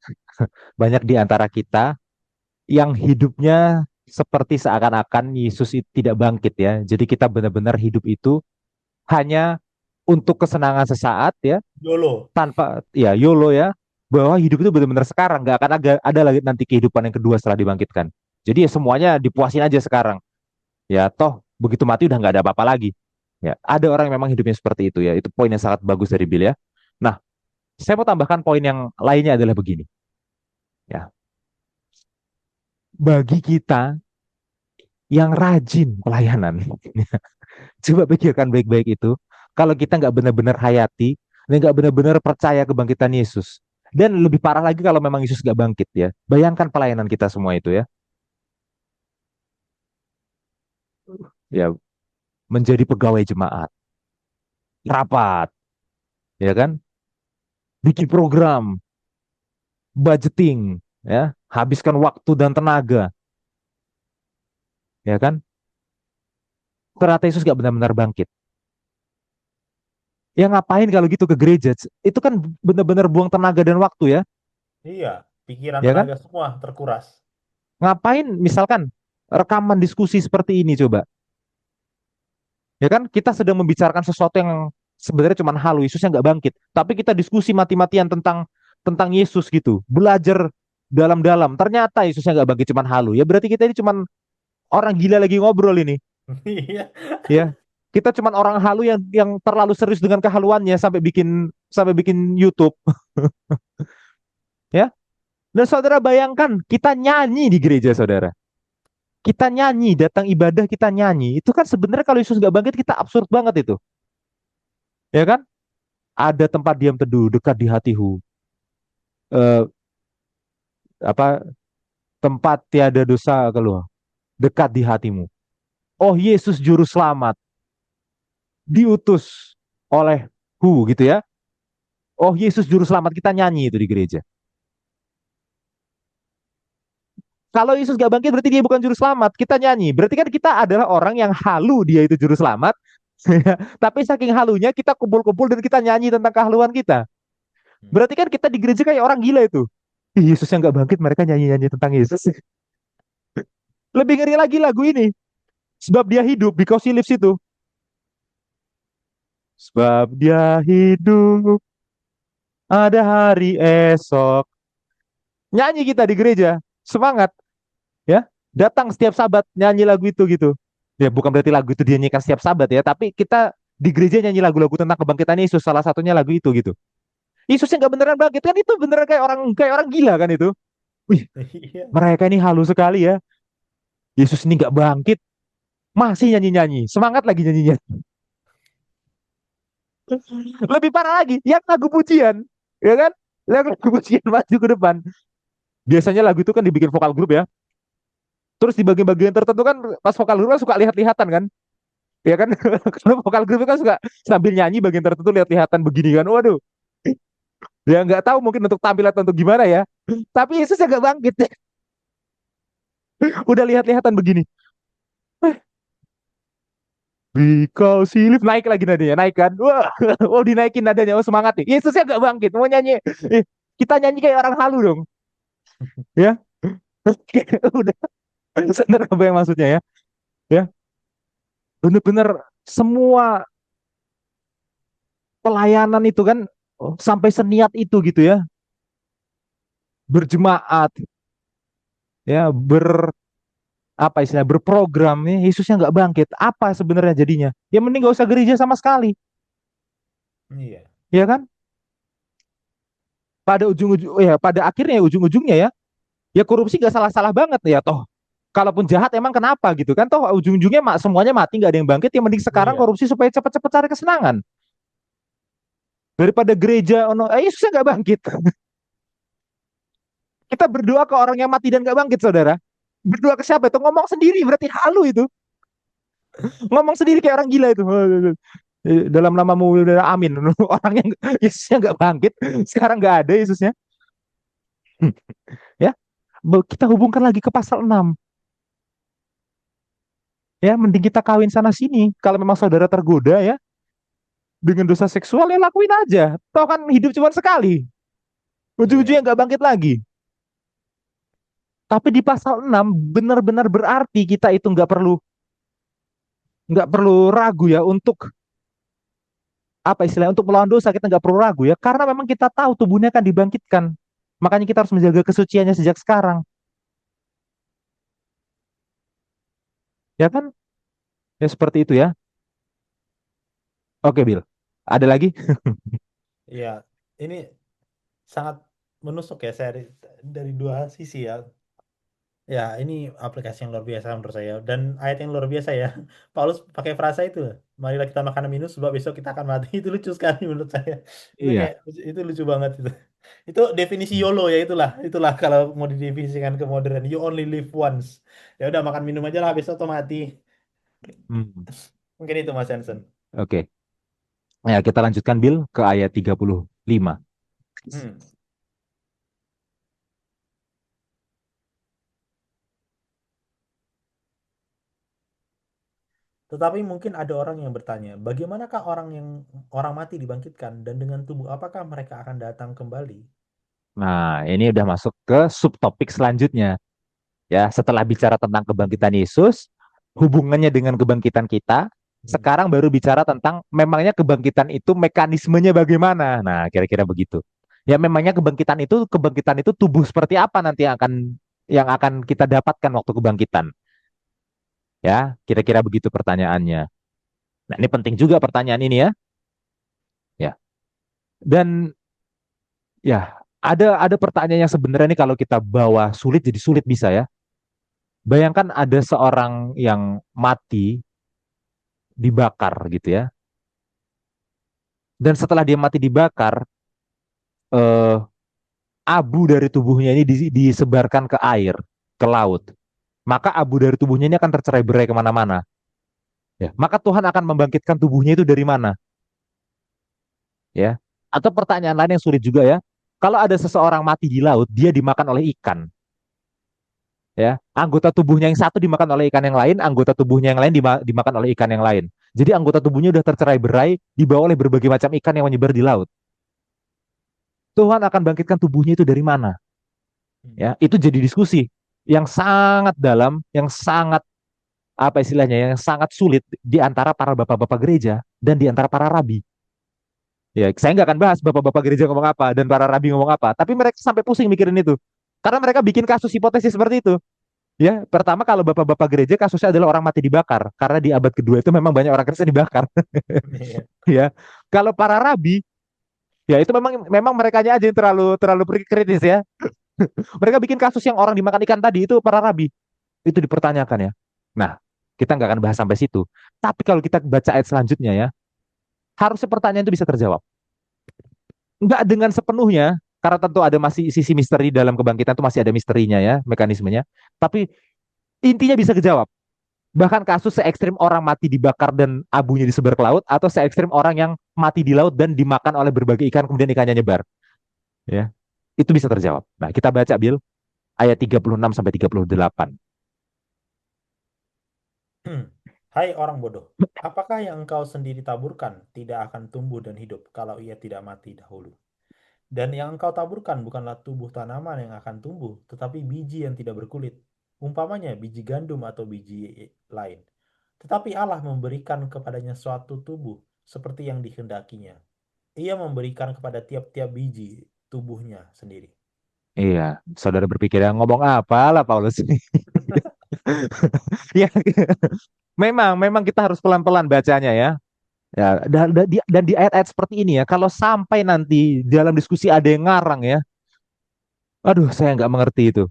Banyak di antara kita yang hidupnya seperti seakan-akan Yesus itu tidak bangkit ya. Jadi kita benar-benar hidup itu hanya untuk kesenangan sesaat ya, YOLO. tanpa ya YOLO ya, bahwa hidup itu benar-benar sekarang, nggak akan ada lagi nanti kehidupan yang kedua setelah dibangkitkan. Jadi ya semuanya dipuasin aja sekarang. Ya toh begitu mati udah nggak ada apa-apa lagi. Ya, ada orang yang memang hidupnya seperti itu ya. Itu poin yang sangat bagus dari Bill ya. Nah, saya mau tambahkan poin yang lainnya adalah begini. Ya, bagi kita yang rajin pelayanan, coba pikirkan baik-baik itu. Kalau kita nggak benar-benar hayati, dan nggak benar-benar percaya kebangkitan Yesus, dan lebih parah lagi kalau memang Yesus nggak bangkit ya. Bayangkan pelayanan kita semua itu ya. Ya, menjadi pegawai jemaat, rapat, ya kan? Bikin program, budgeting, ya, habiskan waktu dan tenaga, ya kan? Ternyata Yesus nggak benar-benar bangkit. Ya ngapain kalau gitu ke gereja? Itu kan benar-benar buang tenaga dan waktu ya, Iya, pikiran ya kan? tenaga semua terkuras. Ngapain misalkan rekaman diskusi seperti ini coba? Ya kan kita sedang membicarakan sesuatu yang sebenarnya cuma halu, Yesusnya nggak bangkit. Tapi kita diskusi mati-matian tentang Yesus gitu, belajar dalam-dalam. Ternyata Yesusnya nggak bangkit cuma halu. Ya berarti kita ini cuma orang gila lagi ngobrol ini. Iya. Ya, kita cuma orang halu yang terlalu serius dengan kehaluannya sampai bikin YouTube. Ya. Dan saudara bayangkan kita nyanyi di gereja saudara. Kita nyanyi, datang ibadah kita nyanyi. Itu kan sebenarnya kalau Yesus nggak bangkit kita absurd banget itu. Ya kan? Ada tempat diam teduh dekat di hatimu. Eh, apa tempat tiada dosa keluar dekat di hatimu. Oh Yesus juru selamat diutus olehku gitu ya. Oh Yesus juru selamat kita nyanyi itu di gereja. Kalau Yesus gak bangkit berarti dia bukan juru selamat. Kita nyanyi. Berarti kan kita adalah orang yang halu dia itu juru selamat. Tapi saking halunya kita kumpul-kumpul dan kita nyanyi tentang kehaluan kita. Berarti kan kita di gereja kayak orang gila itu. Yesus yang gak bangkit mereka nyanyi-nyanyi tentang Yesus. Lebih ngeri lagi lagu ini. Sebab dia hidup because he lives itu. Sebab dia hidup ada hari esok. Nyanyi kita di gereja. Semangat ya. Datang setiap sabat nyanyi lagu itu gitu. Ya bukan berarti lagu itu dia nyanyikan setiap sabat ya, tapi kita di gereja nyanyi lagu-lagu tentang kebangkitan Yesus, salah satunya lagu itu gitu. Yesus yang gak beneran bangkit kan itu beneran kayak orang gila kan itu. Wih, Iya. mereka ini halu sekali ya. Yesus ini gak bangkit. masih nyanyi-nyanyi, semangat lagi nyanyinya. Lebih parah lagi, yang lagu pujian, ya kan? Yang lagu pujian maju ke depan. Biasanya lagu itu kan dibikin vokal grup ya. Terus di bagian-bagian tertentu kan pas vokal grup kan suka lihat-lihatan kan, ya kan? Kalau vokal grup kan suka sambil nyanyi bagian tertentu lihat-lihatan begini kan. Waduh, ya nggak tahu mungkin untuk tampil atau untuk gimana ya. Tapi Yesus agak bangkit. Udah lihat-lihatan begini. Eh, Because he live, naik lagi nadanya, naik kan? Wah, oh dinaikin nadanya, oh semangat nih. Yesusnya gak bangkit, mau nyanyi. Kita nyanyi kayak orang halu dong, ya. Udah, sadar apa yang maksudnya ya? Ya, bener-bener semua pelayanan itu kan sampai seniat itu gitu ya, berjemaat, ya, apa istilah berprogram nih, Yesusnya nggak bangkit, apa sebenarnya jadinya? Ya mending gak usah gereja sama sekali, Iya. ya kan? Pada ujung-ujung, ya pada akhirnya ujung-ujungnya ya, ya korupsi gak salah-salah banget ya toh. Kalaupun jahat emang kenapa gitu kan, toh ujung-ujungnya semuanya mati nggak ada yang bangkit, yang mending sekarang Iya. korupsi supaya cepet-cepet cari kesenangan daripada gereja ono Yesusnya nggak bangkit. Kita berdoa ke orang yang mati dan nggak bangkit, saudara. Berdoa ke siapa itu? Ngomong sendiri berarti halu itu. Ngomong sendiri kayak orang gila itu. Dalam namamu udah amin. Orang yang Yesusnya nggak bangkit, sekarang nggak ada Yesusnya. Ya, kita hubungkan lagi ke pasal 6. Ya, mending kita kawin sana sini. Kalau memang saudara tergoda ya dengan dosa seksual, ya lakuin aja. Toh kan hidup cuma sekali. Ujung-ujungnya Iya. nggak bangkit lagi. Tapi di pasal 6 benar-benar berarti kita itu nggak perlu ragu ya untuk apa istilahnya, untuk melawan dosa kita nggak perlu ragu ya, karena memang kita tahu tubuhnya akan dibangkitkan. Makanya kita harus menjaga kesuciannya sejak sekarang, ya kan? Ya seperti itu ya. Oke, Bill. Ada lagi? Iya. Ini sangat menusuk ya dari dua sisi ya. Ya, ini aplikasi yang luar biasa menurut saya dan ayat yang luar biasa ya. Paulus pakai frasa itu, marilah kita makan dan minum sebab besok kita akan mati. Itu lucu sekali menurut saya. Itu Iya. kayak itu lucu banget itu. Itu definisi YOLO ya, itulah kalau mau didefinisikan ke modern. You only live once. Ya udah makan minum aja lah besok tuh mati. Hmm. Mungkin itu Mas Hansen. Oke. Ya, kita lanjutkan Bill ke ayat 35. Hmm. Tetapi mungkin ada orang yang bertanya, bagaimanakah orang mati dibangkitkan dan dengan tubuh apakah mereka akan datang kembali? Nah, ini udah masuk ke subtopik selanjutnya. Ya, setelah bicara tentang kebangkitan Yesus, hubungannya dengan kebangkitan kita, Hmm. sekarang baru bicara tentang memangnya kebangkitan itu mekanismenya bagaimana. Nah, kira-kira begitu. Ya, memangnya kebangkitan itu tubuh seperti apa nanti yang akan kita dapatkan waktu kebangkitan. Ya, kira-kira begitu pertanyaannya. Nah, ini penting juga pertanyaan ini ya. Ya. Dan ya, ada pertanyaan yang sebenarnya nih kalau kita bawa sulit jadi sulit bisa ya. Bayangkan ada seorang yang mati dibakar gitu ya. Dan setelah dia mati dibakar, eh, abu dari tubuhnya ini disebarkan ke air, ke laut. Maka abu dari tubuhnya ini akan tercerai-berai kemana-mana. Ya. Maka Tuhan akan membangkitkan tubuhnya itu dari mana? Ya. Atau pertanyaan lain yang sulit juga ya. Kalau ada seseorang mati di laut, dia dimakan oleh ikan. Ya, anggota tubuhnya yang satu dimakan oleh ikan yang lain, anggota tubuhnya yang lain dimakan oleh ikan yang lain. Jadi anggota tubuhnya udah tercerai-berai, dibawa oleh berbagai macam ikan yang menyebar di laut. Tuhan akan bangkitkan tubuhnya itu dari mana? Hmm. Ya, itu jadi diskusi yang sangat dalam, yang sangat apa istilahnya, yang sangat sulit di antara para bapak-bapak gereja dan di antara para rabi. Ya, saya nggak akan bahas bapak-bapak gereja ngomong apa dan para rabi ngomong apa, tapi mereka sampai pusing mikirin itu. Karena mereka bikin kasus hipotesis seperti itu. Ya, pertama kalau bapak-bapak gereja kasusnya adalah orang mati dibakar, karena di abad kedua itu memang banyak orang Kristen dibakar. Iya. Ya, kalau para rabi, ya itu memang memang mereka aja yang terlalu terlalu kritis ya. Mereka bikin kasus yang orang dimakan ikan tadi itu para rabi itu dipertanyakan ya. Nah, Kita nggak akan bahas sampai situ. Tapi kalau kita baca ayat selanjutnya ya, harusnya pertanyaan itu bisa terjawab. Nggak dengan sepenuhnya, karena tentu ada masih sisi misteri dalam kebangkitan itu masih ada misterinya ya, mekanismenya. Tapi intinya bisa kejawab. Bahkan kasus se ekstrim orang mati dibakar dan abunya disebar ke laut, atau se ekstrim orang yang mati di laut dan dimakan oleh berbagai ikan kemudian ikannya nyebar. Ya, itu bisa terjawab. Nah, kita baca Bill ayat 36 sampai 38. Hai orang bodoh, apakah yang engkau sendiri taburkan tidak akan tumbuh dan hidup kalau ia tidak mati dahulu? Dan yang engkau taburkan bukanlah tubuh tanaman yang akan tumbuh, tetapi biji yang tidak berkulit. Umpamanya biji gandum atau biji lain. Tetapi Allah memberikan kepadanya suatu tubuh seperti yang dikehendakinya. Ia memberikan kepada tiap-tiap biji tubuhnya sendiri. Iya, saudara berpikir yang ngomong apa lah Paulus ini. Ya, memang kita harus pelan-pelan bacanya ya. Ya, dan di ayat-ayat seperti ini ya, kalau sampai nanti dalam diskusi ada yang ngarang ya, aduh saya nggak mengerti itu.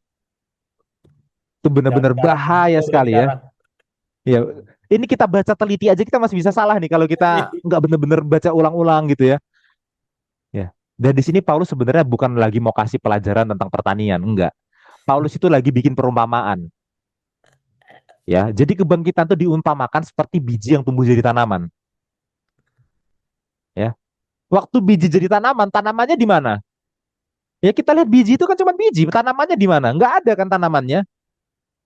Itu Jangan benar-benar garang, bahaya juga berarti sekali ya. garang. Ya, ini kita baca teliti aja kita masih bisa salah nih kalau kita nggak benar-benar baca ulang-ulang gitu ya. Ya. Dan di sini Paulus sebenarnya bukan lagi mau kasih pelajaran tentang pertanian, enggak. Paulus itu lagi bikin perumpamaan. Ya, jadi kebangkitan itu diumpamakan seperti biji yang tumbuh jadi tanaman. Ya, waktu biji jadi tanaman, tanamannya di mana? Ya kita lihat biji itu kan cuma biji, tanamannya di mana? Nggak ada kan tanamannya.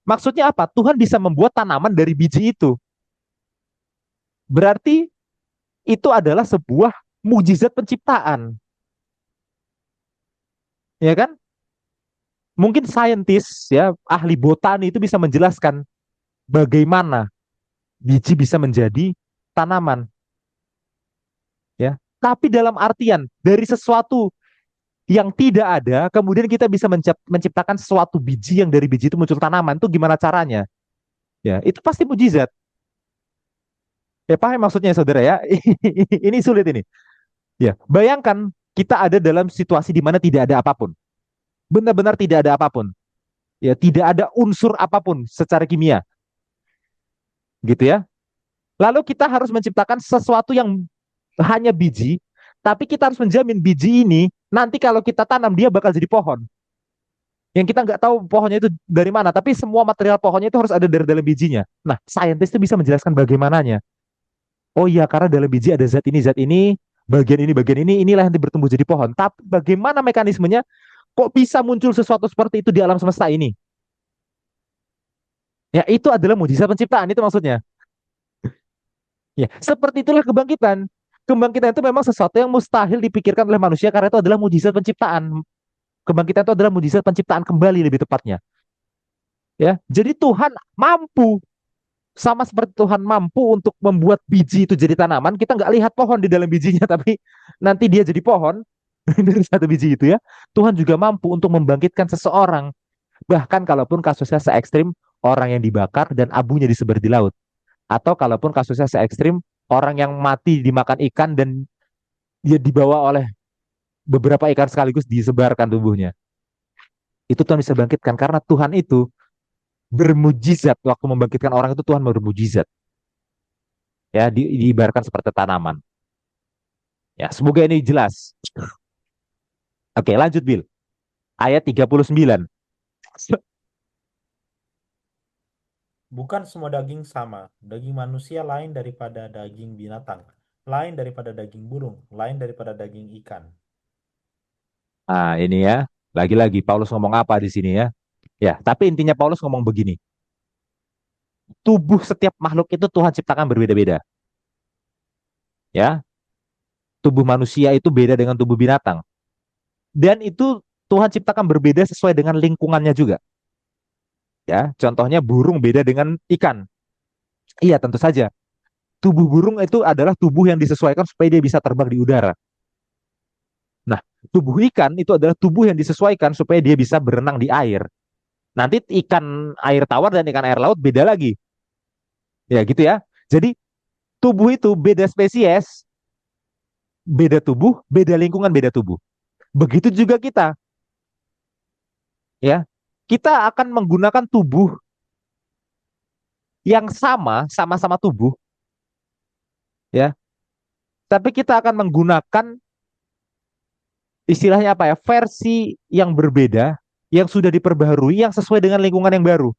Maksudnya apa? Tuhan bisa membuat tanaman dari biji itu. Berarti itu adalah sebuah mujizat penciptaan, ya kan? Mungkin saintis ya, ahli botani itu bisa menjelaskan bagaimana biji bisa menjadi tanaman, ya. Tapi dalam artian dari sesuatu yang tidak ada, kemudian kita bisa menciptakan sesuatu biji yang dari biji itu muncul tanaman, itu gimana caranya? Ya, itu pasti mujizat. Ya, paham maksudnya saudara ya? Ini sulit ini. Ya, bayangkan kita ada dalam situasi di mana tidak ada apapun. Benar-benar tidak ada apapun. Ya, tidak ada unsur apapun secara kimia, gitu ya. Lalu kita harus menciptakan sesuatu yang hanya biji, tapi kita harus menjamin biji ini nanti kalau kita tanam dia bakal jadi pohon. Yang kita nggak tahu pohonnya itu dari mana, tapi semua material pohonnya itu harus ada dari dalam bijinya. Nah, saintis itu bisa menjelaskan bagaimananya. Oh iya, karena dalam biji ada zat ini, bagian ini, inilah yang bertumbuh jadi pohon. Tapi bagaimana mekanismenya? Kok bisa muncul sesuatu seperti itu di alam semesta ini? Ya, itu adalah mujizat penciptaan, itu maksudnya. Ya, seperti itulah kebangkitan. Kebangkitan itu memang sesuatu yang mustahil dipikirkan oleh manusia karena itu adalah mujizat penciptaan. Kebangkitan itu adalah mujizat penciptaan kembali lebih tepatnya. Ya, jadi Tuhan mampu, sama seperti Tuhan mampu untuk membuat biji itu jadi tanaman. Kita nggak lihat pohon di dalam bijinya, tapi nanti dia jadi pohon dari satu biji itu ya. Tuhan juga mampu untuk membangkitkan seseorang. Bahkan kalaupun kasusnya se ekstrim orang yang dibakar dan abunya disebar di laut. Atau kalaupun kasusnya se ekstrim orang yang mati dimakan ikan dan dia dibawa oleh beberapa ikan sekaligus disebarkan tubuhnya. Itu Tuhan bisa bangkitkan karena Tuhan itu bermujizat waktu membangkitkan orang itu Tuhan bermujizat. Ya, diibaratkan seperti tanaman. Ya, semoga ini jelas. Oke, lanjut Bill. Ayat 39. Bukan semua daging sama. Daging manusia lain daripada daging binatang, lain daripada daging burung, lain daripada daging ikan. Nah, ini ya. Lagi-lagi Paulus ngomong apa di sini ya? Ya, tapi intinya Paulus ngomong begini. Tubuh setiap makhluk itu Tuhan ciptakan berbeda-beda. Ya, tubuh manusia itu beda dengan tubuh binatang. Dan itu Tuhan ciptakan berbeda sesuai dengan lingkungannya juga. Ya, contohnya burung beda dengan ikan. Iya, tentu saja. Tubuh burung itu adalah tubuh yang disesuaikan supaya dia bisa terbang di udara. Nah, tubuh ikan itu adalah tubuh yang disesuaikan supaya dia bisa berenang di air. Nanti ikan air tawar dan ikan air laut beda lagi. Ya, gitu ya. Jadi, tubuh itu beda spesies, beda tubuh, beda lingkungan, beda tubuh. Begitu juga kita, ya. Kita akan menggunakan tubuh yang sama-sama tubuh, ya. Tapi kita akan menggunakan istilahnya apa ya? Versi yang berbeda, yang sudah diperbaharui, yang sesuai dengan lingkungan yang baru,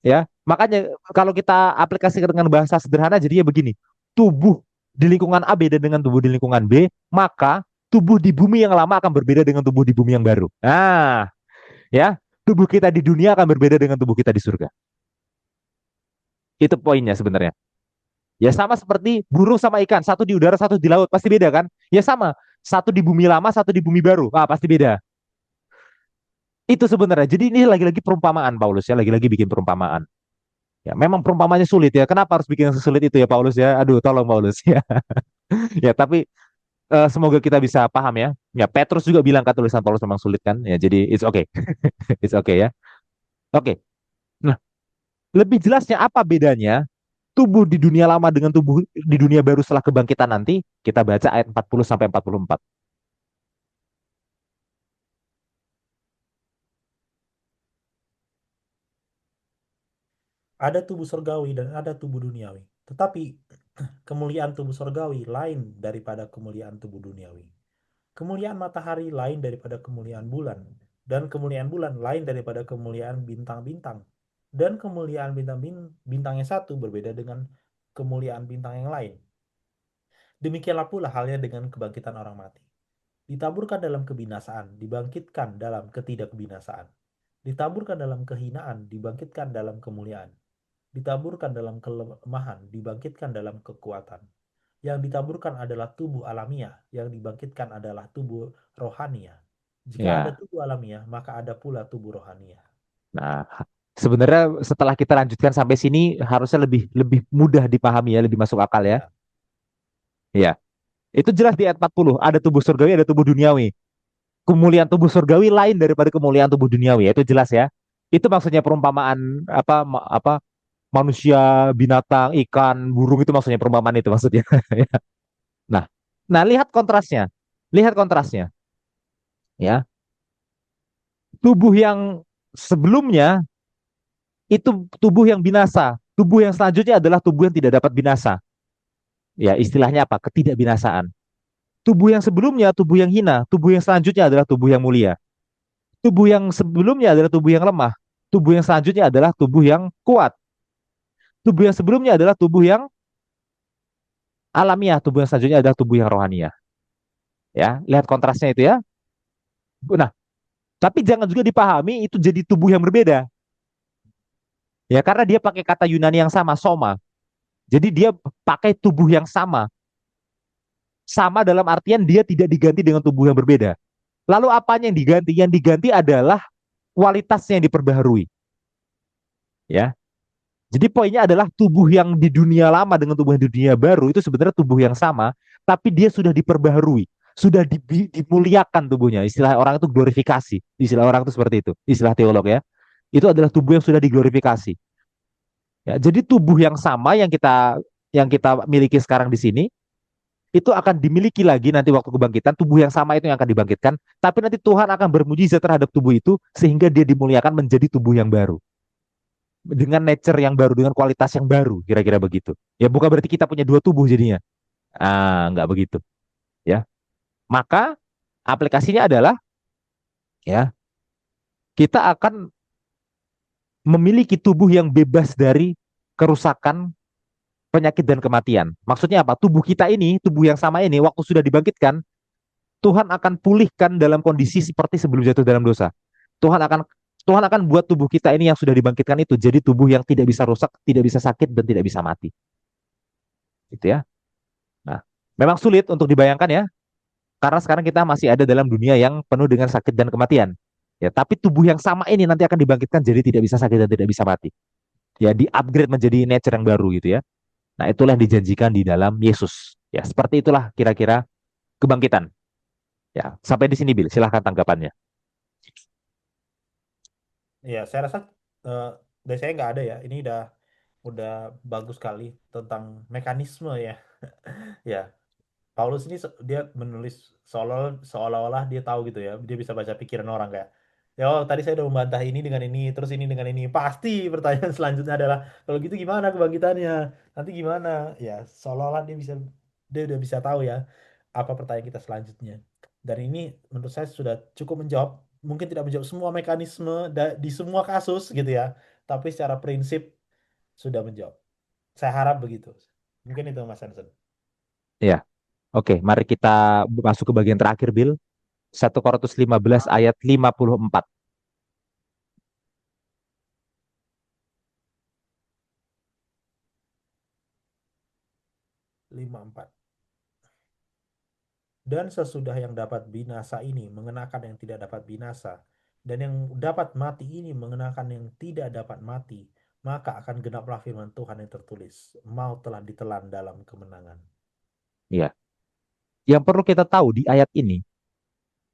ya. Makanya kalau kita aplikasikan dengan bahasa sederhana jadinya begini. Tubuh di lingkungan A beda dengan tubuh di lingkungan B, maka tubuh di bumi yang lama akan berbeda dengan tubuh di bumi yang baru. Nah, ya, tubuh kita di dunia akan berbeda dengan tubuh kita di surga. Itu poinnya sebenarnya. Ya sama seperti burung sama ikan, satu di udara, satu di laut, pasti beda kan? Ya sama, satu di bumi lama, satu di bumi baru, pasti beda. Itu sebenarnya. Jadi ini lagi-lagi perumpamaan Paulus ya, lagi-lagi bikin perumpamaan. Ya, memang perumpamannya sulit ya. Kenapa harus bikin yang sesulit itu ya Paulus ya? Aduh, tolong Paulus ya. Ya, tapi semoga kita bisa paham ya. Ya, Petrus juga bilang kan tulisan Paulus memang sulit kan. Ya, jadi it's okay. It's okay ya. Oke. Nah, lebih jelasnya apa bedanya tubuh di dunia lama dengan tubuh di dunia baru setelah kebangkitan nanti? Kita baca ayat 40 sampai 44. Ada tubuh surgawi dan ada tubuh duniawi. Tetapi kemuliaan tubuh surgawi lain daripada kemuliaan tubuh duniawi. Kemuliaan matahari lain daripada kemuliaan bulan, dan kemuliaan bulan lain daripada kemuliaan bintang-bintang. Dan kemuliaan bintang yang satu berbeda dengan kemuliaan bintang yang lain. Demikianlah pula halnya dengan kebangkitan orang mati. Ditaburkan dalam kebinasaan, dibangkitkan dalam ketidakbinasaan. Ditaburkan dalam kehinaan, dibangkitkan dalam kemuliaan. Ditaburkan dalam kelemahan, dibangkitkan dalam kekuatan. Yang ditaburkan adalah tubuh alamiah, yang dibangkitkan adalah tubuh rohania. Jika ada Ya. tubuh alamiah, maka ada pula tubuh rohania. Nah, sebenarnya setelah kita lanjutkan sampai sini harusnya lebih lebih mudah dipahami ya, lebih masuk akal ya. Ya, Ya. Itu jelas di ayat 40, ada tubuh surgawi, ada tubuh duniawi. Kemuliaan tubuh surgawi lain daripada kemuliaan tubuh duniawi, ya, itu jelas ya. Itu maksudnya perumpamaan apa manusia, binatang, ikan, burung itu maksudnya perumpamaan itu maksudnya. Nah, nah lihat kontrasnya. Lihat kontrasnya, ya. Tubuh yang sebelumnya itu tubuh yang binasa. Tubuh yang selanjutnya adalah tubuh yang tidak dapat binasa. Ya, istilahnya apa? Ketidakbinasaan. Tubuh yang sebelumnya tubuh yang hina, tubuh yang selanjutnya adalah tubuh yang mulia. Tubuh yang sebelumnya adalah tubuh yang lemah, tubuh yang selanjutnya adalah tubuh yang kuat. Tubuh yang sebelumnya adalah tubuh yang alamiah, tubuh yang selanjutnya adalah tubuh yang rohania. Ya, lihat kontrasnya itu ya. Nah, tapi jangan juga dipahami itu jadi tubuh yang berbeda. Ya, karena dia pakai kata Yunani yang sama, soma. Jadi dia pakai tubuh yang sama. Sama dalam artian dia tidak diganti dengan tubuh yang berbeda. Lalu apanya yang diganti? Yang diganti adalah kualitasnya yang diperbaharui. Ya, jadi poinnya adalah tubuh yang di dunia lama dengan tubuh yang di dunia baru itu sebenarnya tubuh yang sama, tapi dia sudah diperbaharui, sudah dimuliakan tubuhnya. Istilah orang itu glorifikasi. Istilah orang itu seperti itu. Istilah teolog ya. Itu adalah tubuh yang sudah diglorifikasi. Ya, jadi tubuh yang sama yang kita miliki sekarang di sini itu akan dimiliki lagi nanti waktu kebangkitan, tubuh yang sama itu yang akan dibangkitkan, tapi nanti Tuhan akan bermujizat terhadap tubuh itu sehingga dia dimuliakan menjadi tubuh yang baru dengan nature yang baru, dengan kualitas yang baru, kira-kira begitu. Ya bukan berarti kita punya dua tubuh jadinya. Nggak begitu. Ya, maka aplikasinya adalah ya kita akan memiliki tubuh yang bebas dari kerusakan, penyakit dan kematian. Maksudnya apa? Tubuh kita ini, tubuh yang sama ini, waktu sudah dibangkitkan, Tuhan akan pulihkan dalam kondisi seperti sebelum jatuh dalam dosa. Tuhan akan Tuhan akan buat tubuh kita ini yang sudah dibangkitkan itu jadi tubuh yang tidak bisa rusak, tidak bisa sakit dan tidak bisa mati. Gitu ya. Nah, memang sulit untuk dibayangkan ya, karena sekarang kita masih ada dalam dunia yang penuh dengan sakit dan kematian. Ya, tapi tubuh yang sama ini nanti akan dibangkitkan jadi tidak bisa sakit dan tidak bisa mati. Ya, di-upgrade menjadi nature yang baru gitu ya. Nah, itulah yang dijanjikan di dalam Yesus. Ya, seperti itulah kira-kira kebangkitan. Ya, sampai di sini Bil, silahkan tanggapannya. ya saya rasa eh, dari saya nggak ada ya. Ini udah bagus sekali tentang mekanisme ya. Ya, Paulus ini dia menulis seolah-olah dia tahu gitu ya. Dia bisa baca pikiran orang kayak. Ya, oh, tadi saya udah membantah ini dengan ini, terus ini dengan ini. Pasti pertanyaan selanjutnya adalah, kalau gitu gimana kebangkitannya? Nanti gimana? Ya, seolah-olah dia udah bisa tahu ya apa pertanyaan kita selanjutnya. Dan ini menurut saya sudah cukup menjawab, mungkin tidak menjawab semua mekanisme di semua kasus gitu ya, tapi secara prinsip sudah menjawab. Saya harap begitu. Mungkin itu Mas Hansen. Ya, oke, mari kita masuk ke bagian terakhir, Bill. 1 Korintus 15 ayat 54. 54. Dan sesudah yang dapat binasa ini mengenakan yang tidak dapat binasa, dan yang dapat mati ini mengenakan yang tidak dapat mati, maka akan genaplah firman Tuhan yang tertulis, maut telah ditelan dalam kemenangan. Ya, yang perlu kita tahu di ayat ini,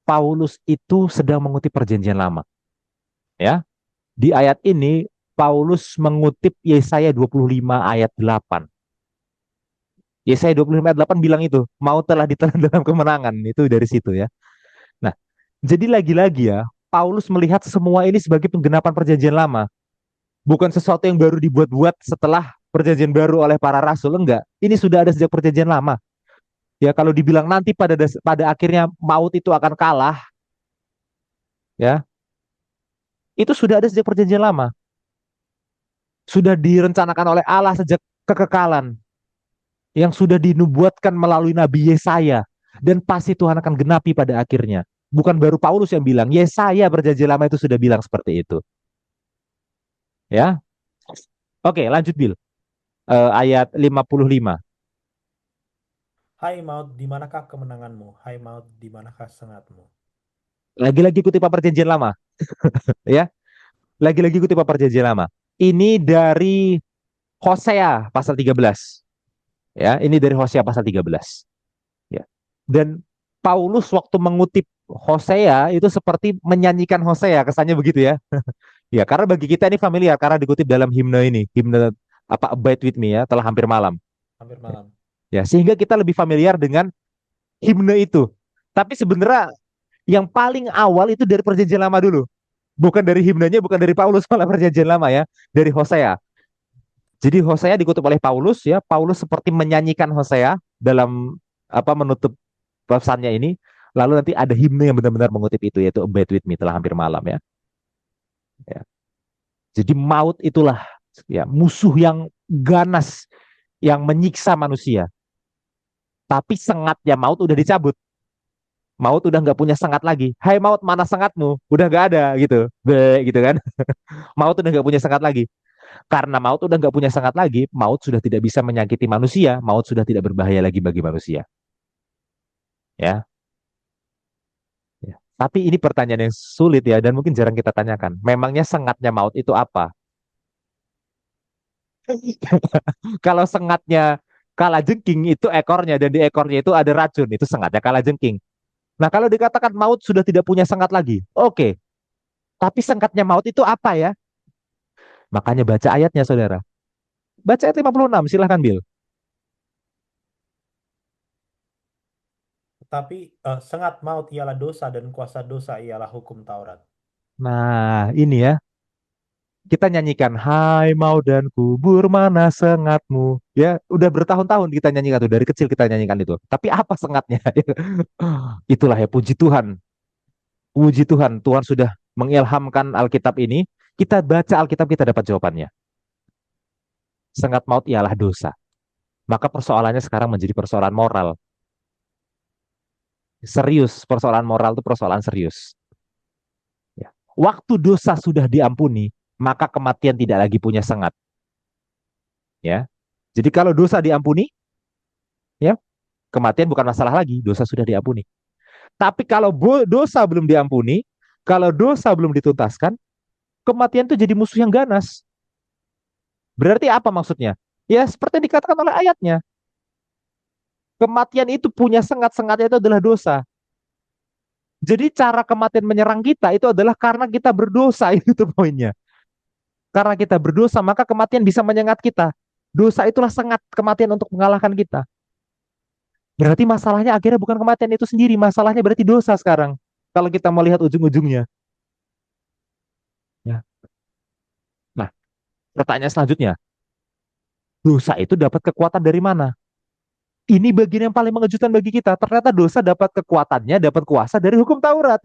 Paulus itu sedang mengutip perjanjian lama. Ya, di ayat ini Paulus mengutip Yesaya 25 ayat 8. Yesaya 25 ayat 8 bilang itu, mau telah ditelan dalam kemenangan. Itu dari situ ya. Nah, jadi lagi-lagi ya, Paulus melihat semua ini sebagai penggenapan perjanjian lama. Bukan sesuatu yang baru dibuat-buat setelah perjanjian baru oleh para rasul. Enggak. Ini sudah ada sejak perjanjian lama. Ya, kalau dibilang nanti pada akhirnya maut itu akan kalah, ya, itu sudah ada sejak perjanjian lama. Sudah direncanakan oleh Allah sejak kekekalan yang sudah dinubuatkan melalui Nabi Yesaya, dan pasti Tuhan akan genapi pada akhirnya. Bukan baru Paulus yang bilang, Yesaya perjanjian lama itu sudah bilang seperti itu. Ya, oke, lanjut Bill. Ayat 55. Hai maut, di manakah kemenanganmu? Hai maut, di manakah sengatmu? Lagi-lagi kutipan perjanjian lama, ya. Lagi-lagi kutipan perjanjian lama. Ini dari Hosea pasal 13. Ya, ini dari Hosea pasal 13. Ya. Dan Paulus waktu mengutip Hosea itu seperti menyanyikan Hosea, kesannya begitu ya. Ya, karena bagi kita ini familiar karena dikutip dalam himne ini, himne apa Abide with Me ya, telah hampir malam. Hampir malam. Ya, sehingga kita lebih familiar dengan himne itu. Tapi sebenarnya yang paling awal itu dari perjanjian lama dulu. Bukan dari himnenya, bukan dari Paulus, malah perjanjian lama ya, dari Hosea. Jadi Hosea dikutip oleh Paulus ya, Paulus seperti menyanyikan Hosea dalam apa menutup pesannya ini. Lalu nanti ada himne yang benar-benar mengutip itu yaitu Abide with Me telah hampir malam ya. Ya. Jadi maut itulah ya musuh yang ganas yang menyiksa manusia. Tapi sengatnya maut udah dicabut. Maut udah nggak punya sengat lagi. Hai maut, mana sengatmu? Udah nggak ada gitu. Gitu kan. Maut udah nggak punya sengat lagi. Karena maut udah nggak punya sengat lagi, maut sudah tidak bisa menyakiti manusia, maut sudah tidak berbahaya lagi bagi manusia. Ya. Ya. Tapi ini pertanyaan yang sulit ya dan mungkin jarang kita tanyakan. Memangnya sengatnya maut itu apa? Kalau sengatnya kalajengking itu ekornya dan di ekornya itu ada racun, itu sengatnya kalajengking. Nah, kalau dikatakan maut sudah tidak punya sengat lagi, oke. Tapi sengatnya maut itu apa ya? Makanya baca ayatnya, saudara. Baca ayat 56, silahkan, Bill. Tetapi sengat maut ialah dosa dan kuasa dosa ialah hukum Taurat. Nah, ini ya. Kita nyanyikan, Hai mau dan kubur mana sengatmu. Ya, udah bertahun-tahun kita nyanyikan itu. Dari kecil kita nyanyikan itu. Tapi apa sengatnya? Itulah ya, puji Tuhan. Puji Tuhan, Tuhan sudah mengilhamkan Alkitab ini. Kita baca Alkitab, kita dapat jawabannya. Sengat maut ialah dosa. Maka persoalannya sekarang menjadi persoalan moral. Serius, persoalan moral itu persoalan serius. Ya. Waktu dosa sudah diampuni, maka kematian tidak lagi punya sengat. Ya. Jadi kalau dosa diampuni, ya kematian bukan masalah lagi, dosa sudah diampuni. Tapi kalau dosa belum diampuni, kalau dosa belum dituntaskan, kematian itu jadi musuh yang ganas. Berarti apa maksudnya? Ya seperti yang dikatakan oleh ayatnya. Kematian itu punya sengat-sengatnya itu adalah dosa. Jadi cara kematian menyerang kita itu adalah karena kita berdosa, itu poinnya. Karena kita berdosa, maka kematian bisa menyengat kita. Dosa itulah sengat kematian untuk mengalahkan kita. Berarti masalahnya akhirnya bukan kematian itu sendiri, masalahnya berarti dosa sekarang. Kalau kita melihat ujung-ujungnya. Pertanyaan selanjutnya, dosa itu dapat kekuatan dari mana? Ini bagian yang paling mengejutkan bagi kita. Ternyata dosa dapat kekuatannya, dapat kuasa dari hukum Taurat.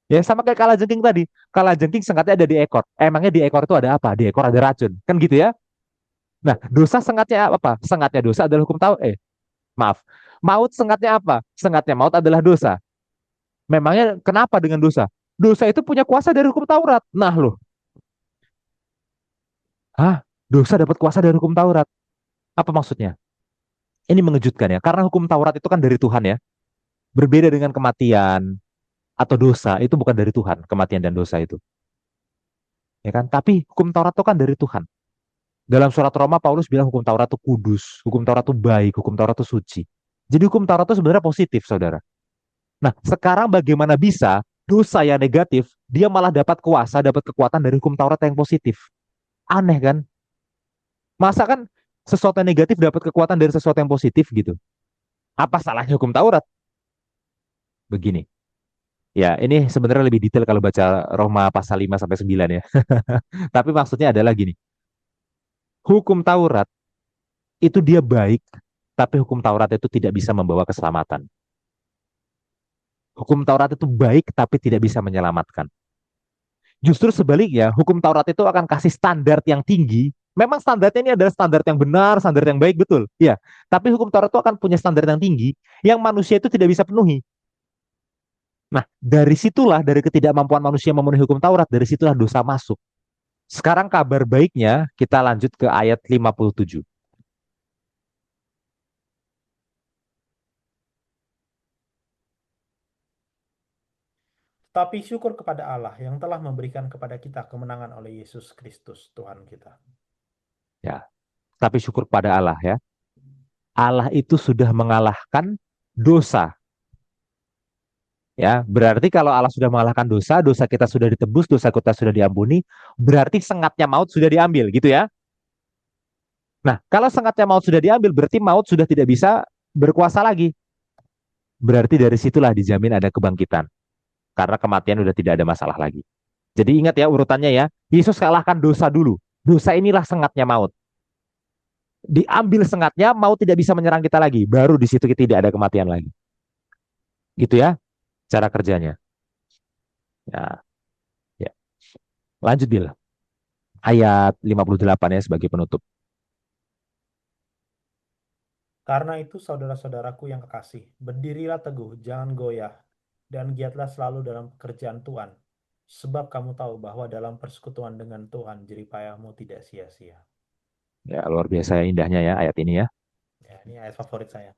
Ya sama kayak kalajengking tadi. Kalajengking sengatnya ada di ekor. Emangnya di ekor itu ada apa? Di ekor ada racun. Kan gitu ya? Nah, dosa sengatnya apa? Sengatnya dosa adalah hukum Taurat. Maaf. Maut sengatnya apa? Sengatnya maut adalah dosa. Memangnya kenapa dengan dosa? Dosa itu punya kuasa dari hukum Taurat. Nah loh, dosa dapat kuasa dari hukum Taurat. Apa maksudnya? Ini mengejutkan ya, karena hukum Taurat itu kan dari Tuhan ya. Berbeda dengan kematian atau dosa, itu bukan dari Tuhan, kematian dan dosa itu. Ya kan? Tapi hukum Taurat itu kan dari Tuhan. Dalam surat Roma, Paulus bilang hukum Taurat itu kudus, hukum Taurat itu baik, hukum Taurat itu suci. Jadi hukum Taurat itu sebenarnya positif, saudara. Nah, sekarang bagaimana bisa dosa yang negatif, dia malah dapat kuasa, dapat kekuatan dari hukum Taurat yang positif. Aneh kan? Masa kan sesuatu yang negatif dapat kekuatan dari sesuatu yang positif gitu. Apa salahnya hukum Taurat? Begini. Ya, ini sebenarnya lebih detail kalau baca Roma pasal 5 sampai 9 ya. Tapi maksudnya adalah gini. Hukum Taurat itu dia baik, tapi hukum Taurat itu tidak bisa membawa keselamatan. Hukum Taurat itu baik, tapi tidak bisa menyelamatkan. Justru sebaliknya, hukum Taurat itu akan kasih standar yang tinggi. Memang standarnya ini adalah standar yang benar, standar yang baik, betul. Ya, tapi hukum Taurat itu akan punya standar yang tinggi, yang manusia itu tidak bisa penuhi. Nah, dari situlah, dari ketidakmampuan manusia memenuhi hukum Taurat, dari situlah dosa masuk. Sekarang kabar baiknya, kita lanjut ke ayat 57. Tapi syukur kepada Allah yang telah memberikan kepada kita kemenangan oleh Yesus Kristus Tuhan kita. Ya, tapi syukur pada Allah ya. Allah itu sudah mengalahkan dosa. Ya, berarti kalau Allah sudah mengalahkan dosa, dosa kita sudah ditebus, dosa kita sudah diampuni, berarti sengatnya maut sudah diambil, gitu ya. Nah, kalau sengatnya maut sudah diambil, berarti maut sudah tidak bisa berkuasa lagi. Berarti dari situlah dijamin ada kebangkitan. Karena kematian sudah tidak ada masalah lagi. Jadi ingat ya urutannya ya. Yesus kalahkan dosa dulu. Dosa inilah sengatnya maut. Diambil sengatnya, maut tidak bisa menyerang kita lagi. Baru di situ kita tidak ada kematian lagi. Gitu ya cara kerjanya. Ya, ya. Lanjut Bil. Ayat 58 ya sebagai penutup. Karena itu saudara-saudaraku yang kekasih, berdirilah teguh, jangan goyah, dan giatlah selalu dalam pekerjaan Tuhan. Sebab kamu tahu bahwa dalam persekutuan dengan Tuhan, jeripayahmu tidak sia-sia. Ya, luar biasa indahnya ya ayat ini ya. Ya, ini ayat favorit saya.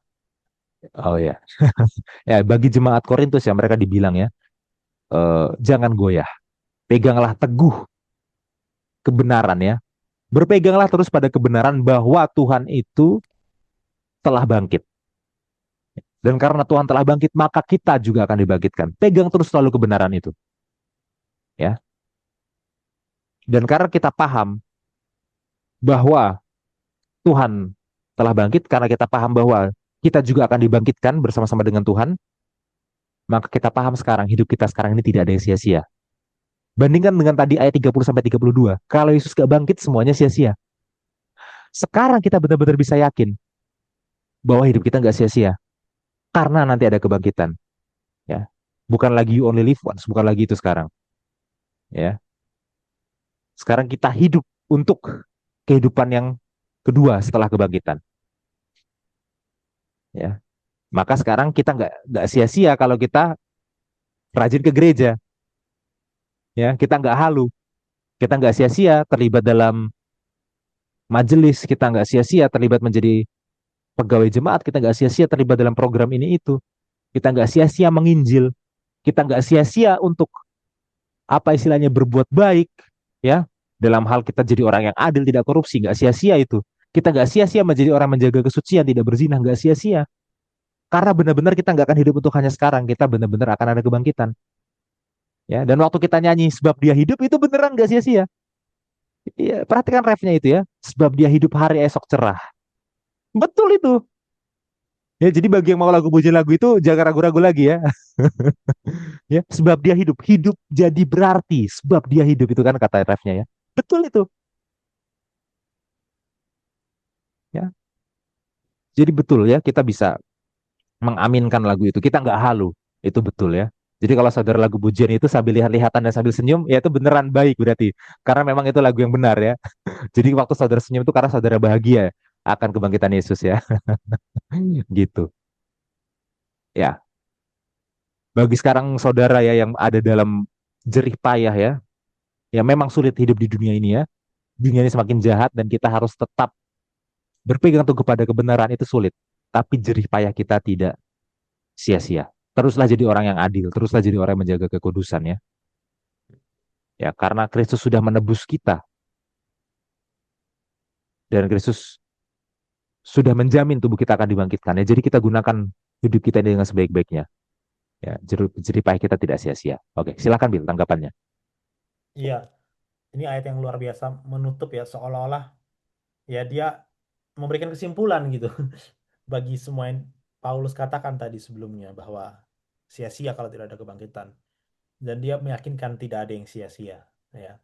Oh ya. Ya, bagi jemaat Korintus ya mereka dibilang ya, jangan goyah. Peganglah teguh kebenaran ya. Berpeganglah terus pada kebenaran bahwa Tuhan itu telah bangkit. Dan karena Tuhan telah bangkit, maka kita juga akan dibangkitkan. Pegang terus selalu kebenaran itu. Ya. Dan karena kita paham bahwa Tuhan telah bangkit, karena kita paham bahwa kita juga akan dibangkitkan bersama-sama dengan Tuhan, maka kita paham sekarang, hidup kita sekarang ini tidak ada yang sia-sia. Bandingkan dengan tadi ayat 30 sampai 32. Kalau Yesus gak bangkit, semuanya sia-sia. Sekarang kita benar-benar bisa yakin bahwa hidup kita gak sia-sia. Karena nanti ada kebangkitan. Ya. Bukan lagi you only live once, bukan lagi itu sekarang. Ya. Sekarang kita hidup untuk kehidupan yang kedua setelah kebangkitan. Ya. Maka sekarang kita nggak sia-sia kalau kita rajin ke gereja. Ya, kita nggak halu. Kita nggak sia-sia terlibat dalam majelis. Kita nggak sia-sia terlibat menjadi pegawai jemaat. Kita nggak sia-sia terlibat dalam program ini itu. Kita nggak sia-sia menginjil. Kita nggak sia-sia untuk apa istilahnya berbuat baik. Ya, dalam hal kita jadi orang yang adil, tidak korupsi, nggak sia-sia itu. Kita nggak sia-sia menjadi orang menjaga kesucian, tidak berzina, nggak sia-sia. Karena benar-benar kita nggak akan hidup untuk hanya sekarang, kita benar-benar akan ada kebangkitan. Ya, dan waktu kita nyanyi sebab dia hidup itu beneran nggak sia-sia. Iya, perhatikan refnya itu ya. Sebab dia hidup hari esok cerah. Betul itu. Ya, jadi bagi yang mau lagu puji lagu itu jangan ragu-ragu lagi ya. Ya, sebab dia hidup, hidup jadi berarti sebab dia hidup itu kan kata refnya ya. Betul itu. Ya. Jadi betul ya, kita bisa mengaminkan lagu itu. Kita nggak halu. Itu betul ya. Jadi kalau saudara lagu pujian itu sambil lihat-lihatan dan sambil senyum, ya itu beneran baik berarti. Karena memang itu lagu yang benar ya. Jadi waktu saudara senyum itu karena saudara bahagia akan kebangkitan Yesus ya. Gitu. Ya. Bagi sekarang saudara ya yang ada dalam jerih payah ya, ya memang sulit hidup di dunia ini ya. Dunia ini semakin jahat dan kita harus tetap berpegang teguh pada kebenaran itu sulit. Tapi jerih payah kita tidak sia-sia. Teruslah jadi orang yang adil, teruslah jadi orang yang menjaga kekudusan ya. Ya, karena Kristus sudah menebus kita dan Kristus sudah menjamin tubuh kita akan dibangkitkan ya. Jadi kita gunakan hidup kita ini dengan sebaik-baiknya. Ya, jerih payah kita tidak sia-sia. Oke, silakan Bil tanggapannya. Iya, ini ayat yang luar biasa menutup ya seolah-olah ya dia memberikan kesimpulan gitu bagi semua yang Paulus katakan tadi sebelumnya bahwa sia-sia kalau tidak ada kebangkitan dan dia meyakinkan tidak ada yang sia-sia ya.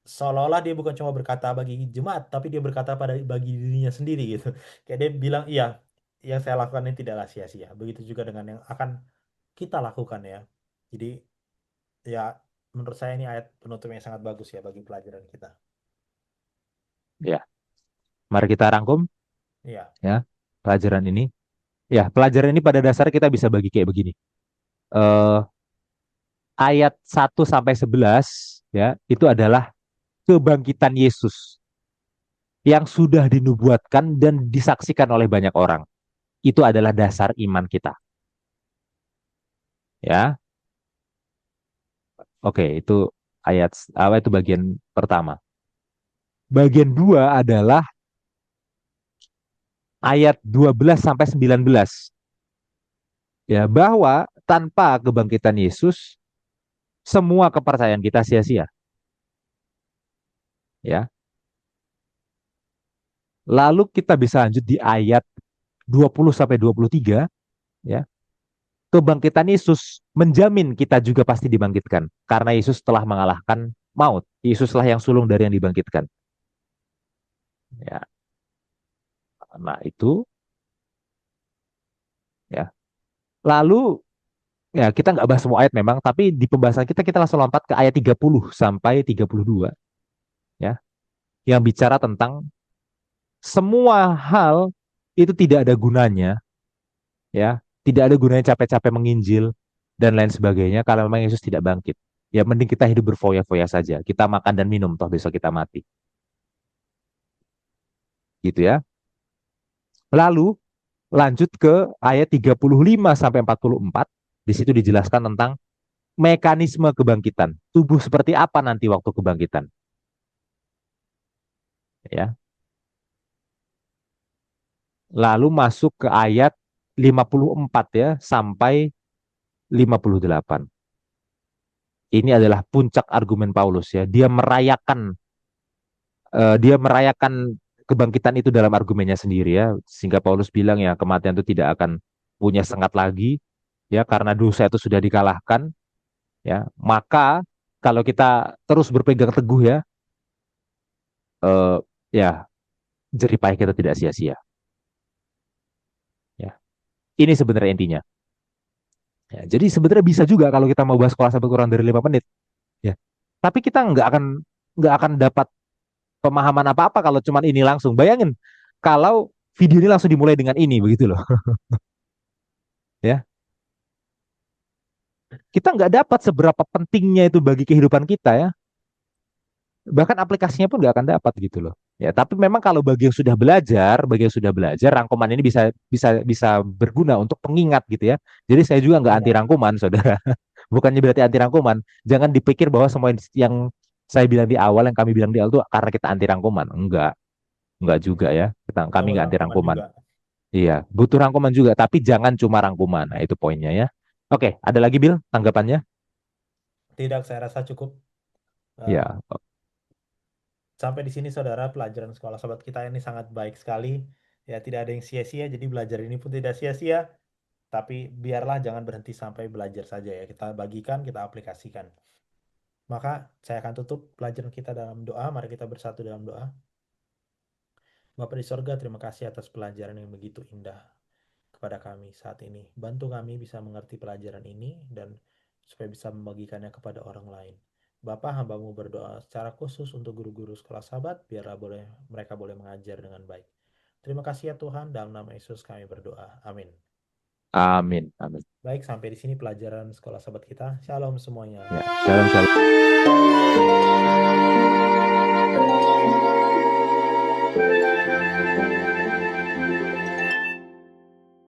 Seolah-olah dia bukan cuma berkata bagi jemaat tapi dia berkata pada bagi dirinya sendiri gitu. Kayak dia bilang iya, yang saya lakukan ini tidaklah sia-sia. Begitu juga dengan yang akan kita lakukan ya. Jadi ya menurut saya ini ayat penutup yang sangat bagus ya bagi pelajaran kita. Ya, mari kita rangkum Iya, ya pelajaran ini. Ya, pelajaran ini pada dasarnya kita bisa bagi kayak begini. Eh ayat 1 sampai 11 ya, itu adalah kebangkitan Yesus yang sudah dinubuatkan dan disaksikan oleh banyak orang. Itu adalah dasar iman kita. Ya, oke, itu ayat apa itu bagian pertama. Bagian dua adalah ayat 12 sampai 19. Ya, bahwa tanpa kebangkitan Yesus, semua kepercayaan kita sia-sia. Ya, lalu kita bisa lanjut di ayat 20 sampai 23. Ya, kebangkitan Yesus menjamin kita juga pasti dibangkitkan. Karena Yesus telah mengalahkan maut. Yesuslah yang sulung dari yang dibangkitkan. Ya, nah itu ya. Lalu ya kita nggak bahas semua ayat memang, tapi di pembahasan kita kita langsung lompat ke ayat 30 sampai 32 ya, yang bicara tentang semua hal itu tidak ada gunanya ya, tidak ada gunanya capek-capek menginjil dan lain sebagainya kalau memang Yesus tidak bangkit. Ya mending kita hidup berfoya-foya saja. Kita makan dan minum toh besok kita mati. Gitu ya. Lalu lanjut ke ayat 35 sampai 44. Di situ dijelaskan tentang mekanisme kebangkitan. Tubuh seperti apa nanti waktu kebangkitan, ya. Lalu masuk ke ayat 54 ya sampai 58. Ini adalah puncak argumen Paulus ya. Dia merayakan kebangkitan itu dalam argumennya sendiri ya. Sehingga Paulus bilang ya kematian itu tidak akan punya sengat lagi ya karena dosa itu sudah dikalahkan ya. Maka kalau kita terus berpegang teguh ya, eh, ya jerih payah kita tidak sia-sia ya. Ini sebenarnya intinya. Ya, jadi sebenarnya bisa juga kalau kita mau bahas sekolah sampai kurang dari 5 menit ya. Tapi kita nggak akan dapat pemahaman apa-apa kalau cuman ini langsung. Bayangin kalau video ini langsung dimulai dengan ini begitu loh. Ya, kita nggak dapat seberapa pentingnya itu bagi kehidupan kita ya. Bahkan aplikasinya pun nggak akan dapat gitu loh. Ya, tapi memang kalau bagi yang sudah belajar, rangkuman ini bisa bisa bisa berguna untuk pengingat gitu ya. Jadi saya juga nggak anti iya, rangkuman, saudara. Bukannya berarti anti rangkuman. Jangan dipikir bahwa semua yang saya bilang di awal, yang kami bilang di awal itu karena kita anti rangkuman. Enggak juga ya. Kami betul nggak anti rangkuman rangkuman. juga. Iya, butuh rangkuman juga, tapi jangan cuma rangkuman. Nah, itu poinnya ya. Oke, ada lagi Bill tanggapannya? Tidak, saya rasa cukup. Eh, Ya, Sampai di sini saudara pelajaran sekolah sobat kita ini sangat baik sekali. Ya tidak ada yang sia-sia, jadi belajar ini pun tidak sia-sia. Tapi biarlah jangan berhenti sampai belajar saja ya. Kita bagikan, kita aplikasikan. Maka saya akan tutup pelajaran kita dalam doa. Mari kita bersatu dalam doa. Bapa di sorga, terima kasih atas pelajaran yang begitu indah kepada kami saat ini. Bantu kami bisa mengerti pelajaran ini dan supaya bisa membagikannya kepada orang lain. Bapa, hambamu berdoa secara khusus untuk guru-guru sekolah sahabat, biarlah mereka boleh mengajar dengan baik. Terima kasih ya Tuhan, dalam nama Yesus kami berdoa. Amin. Amin. Amin. Baik, sampai di sini pelajaran sekolah sahabat kita. Shalom semuanya. Ya, shalom shalom.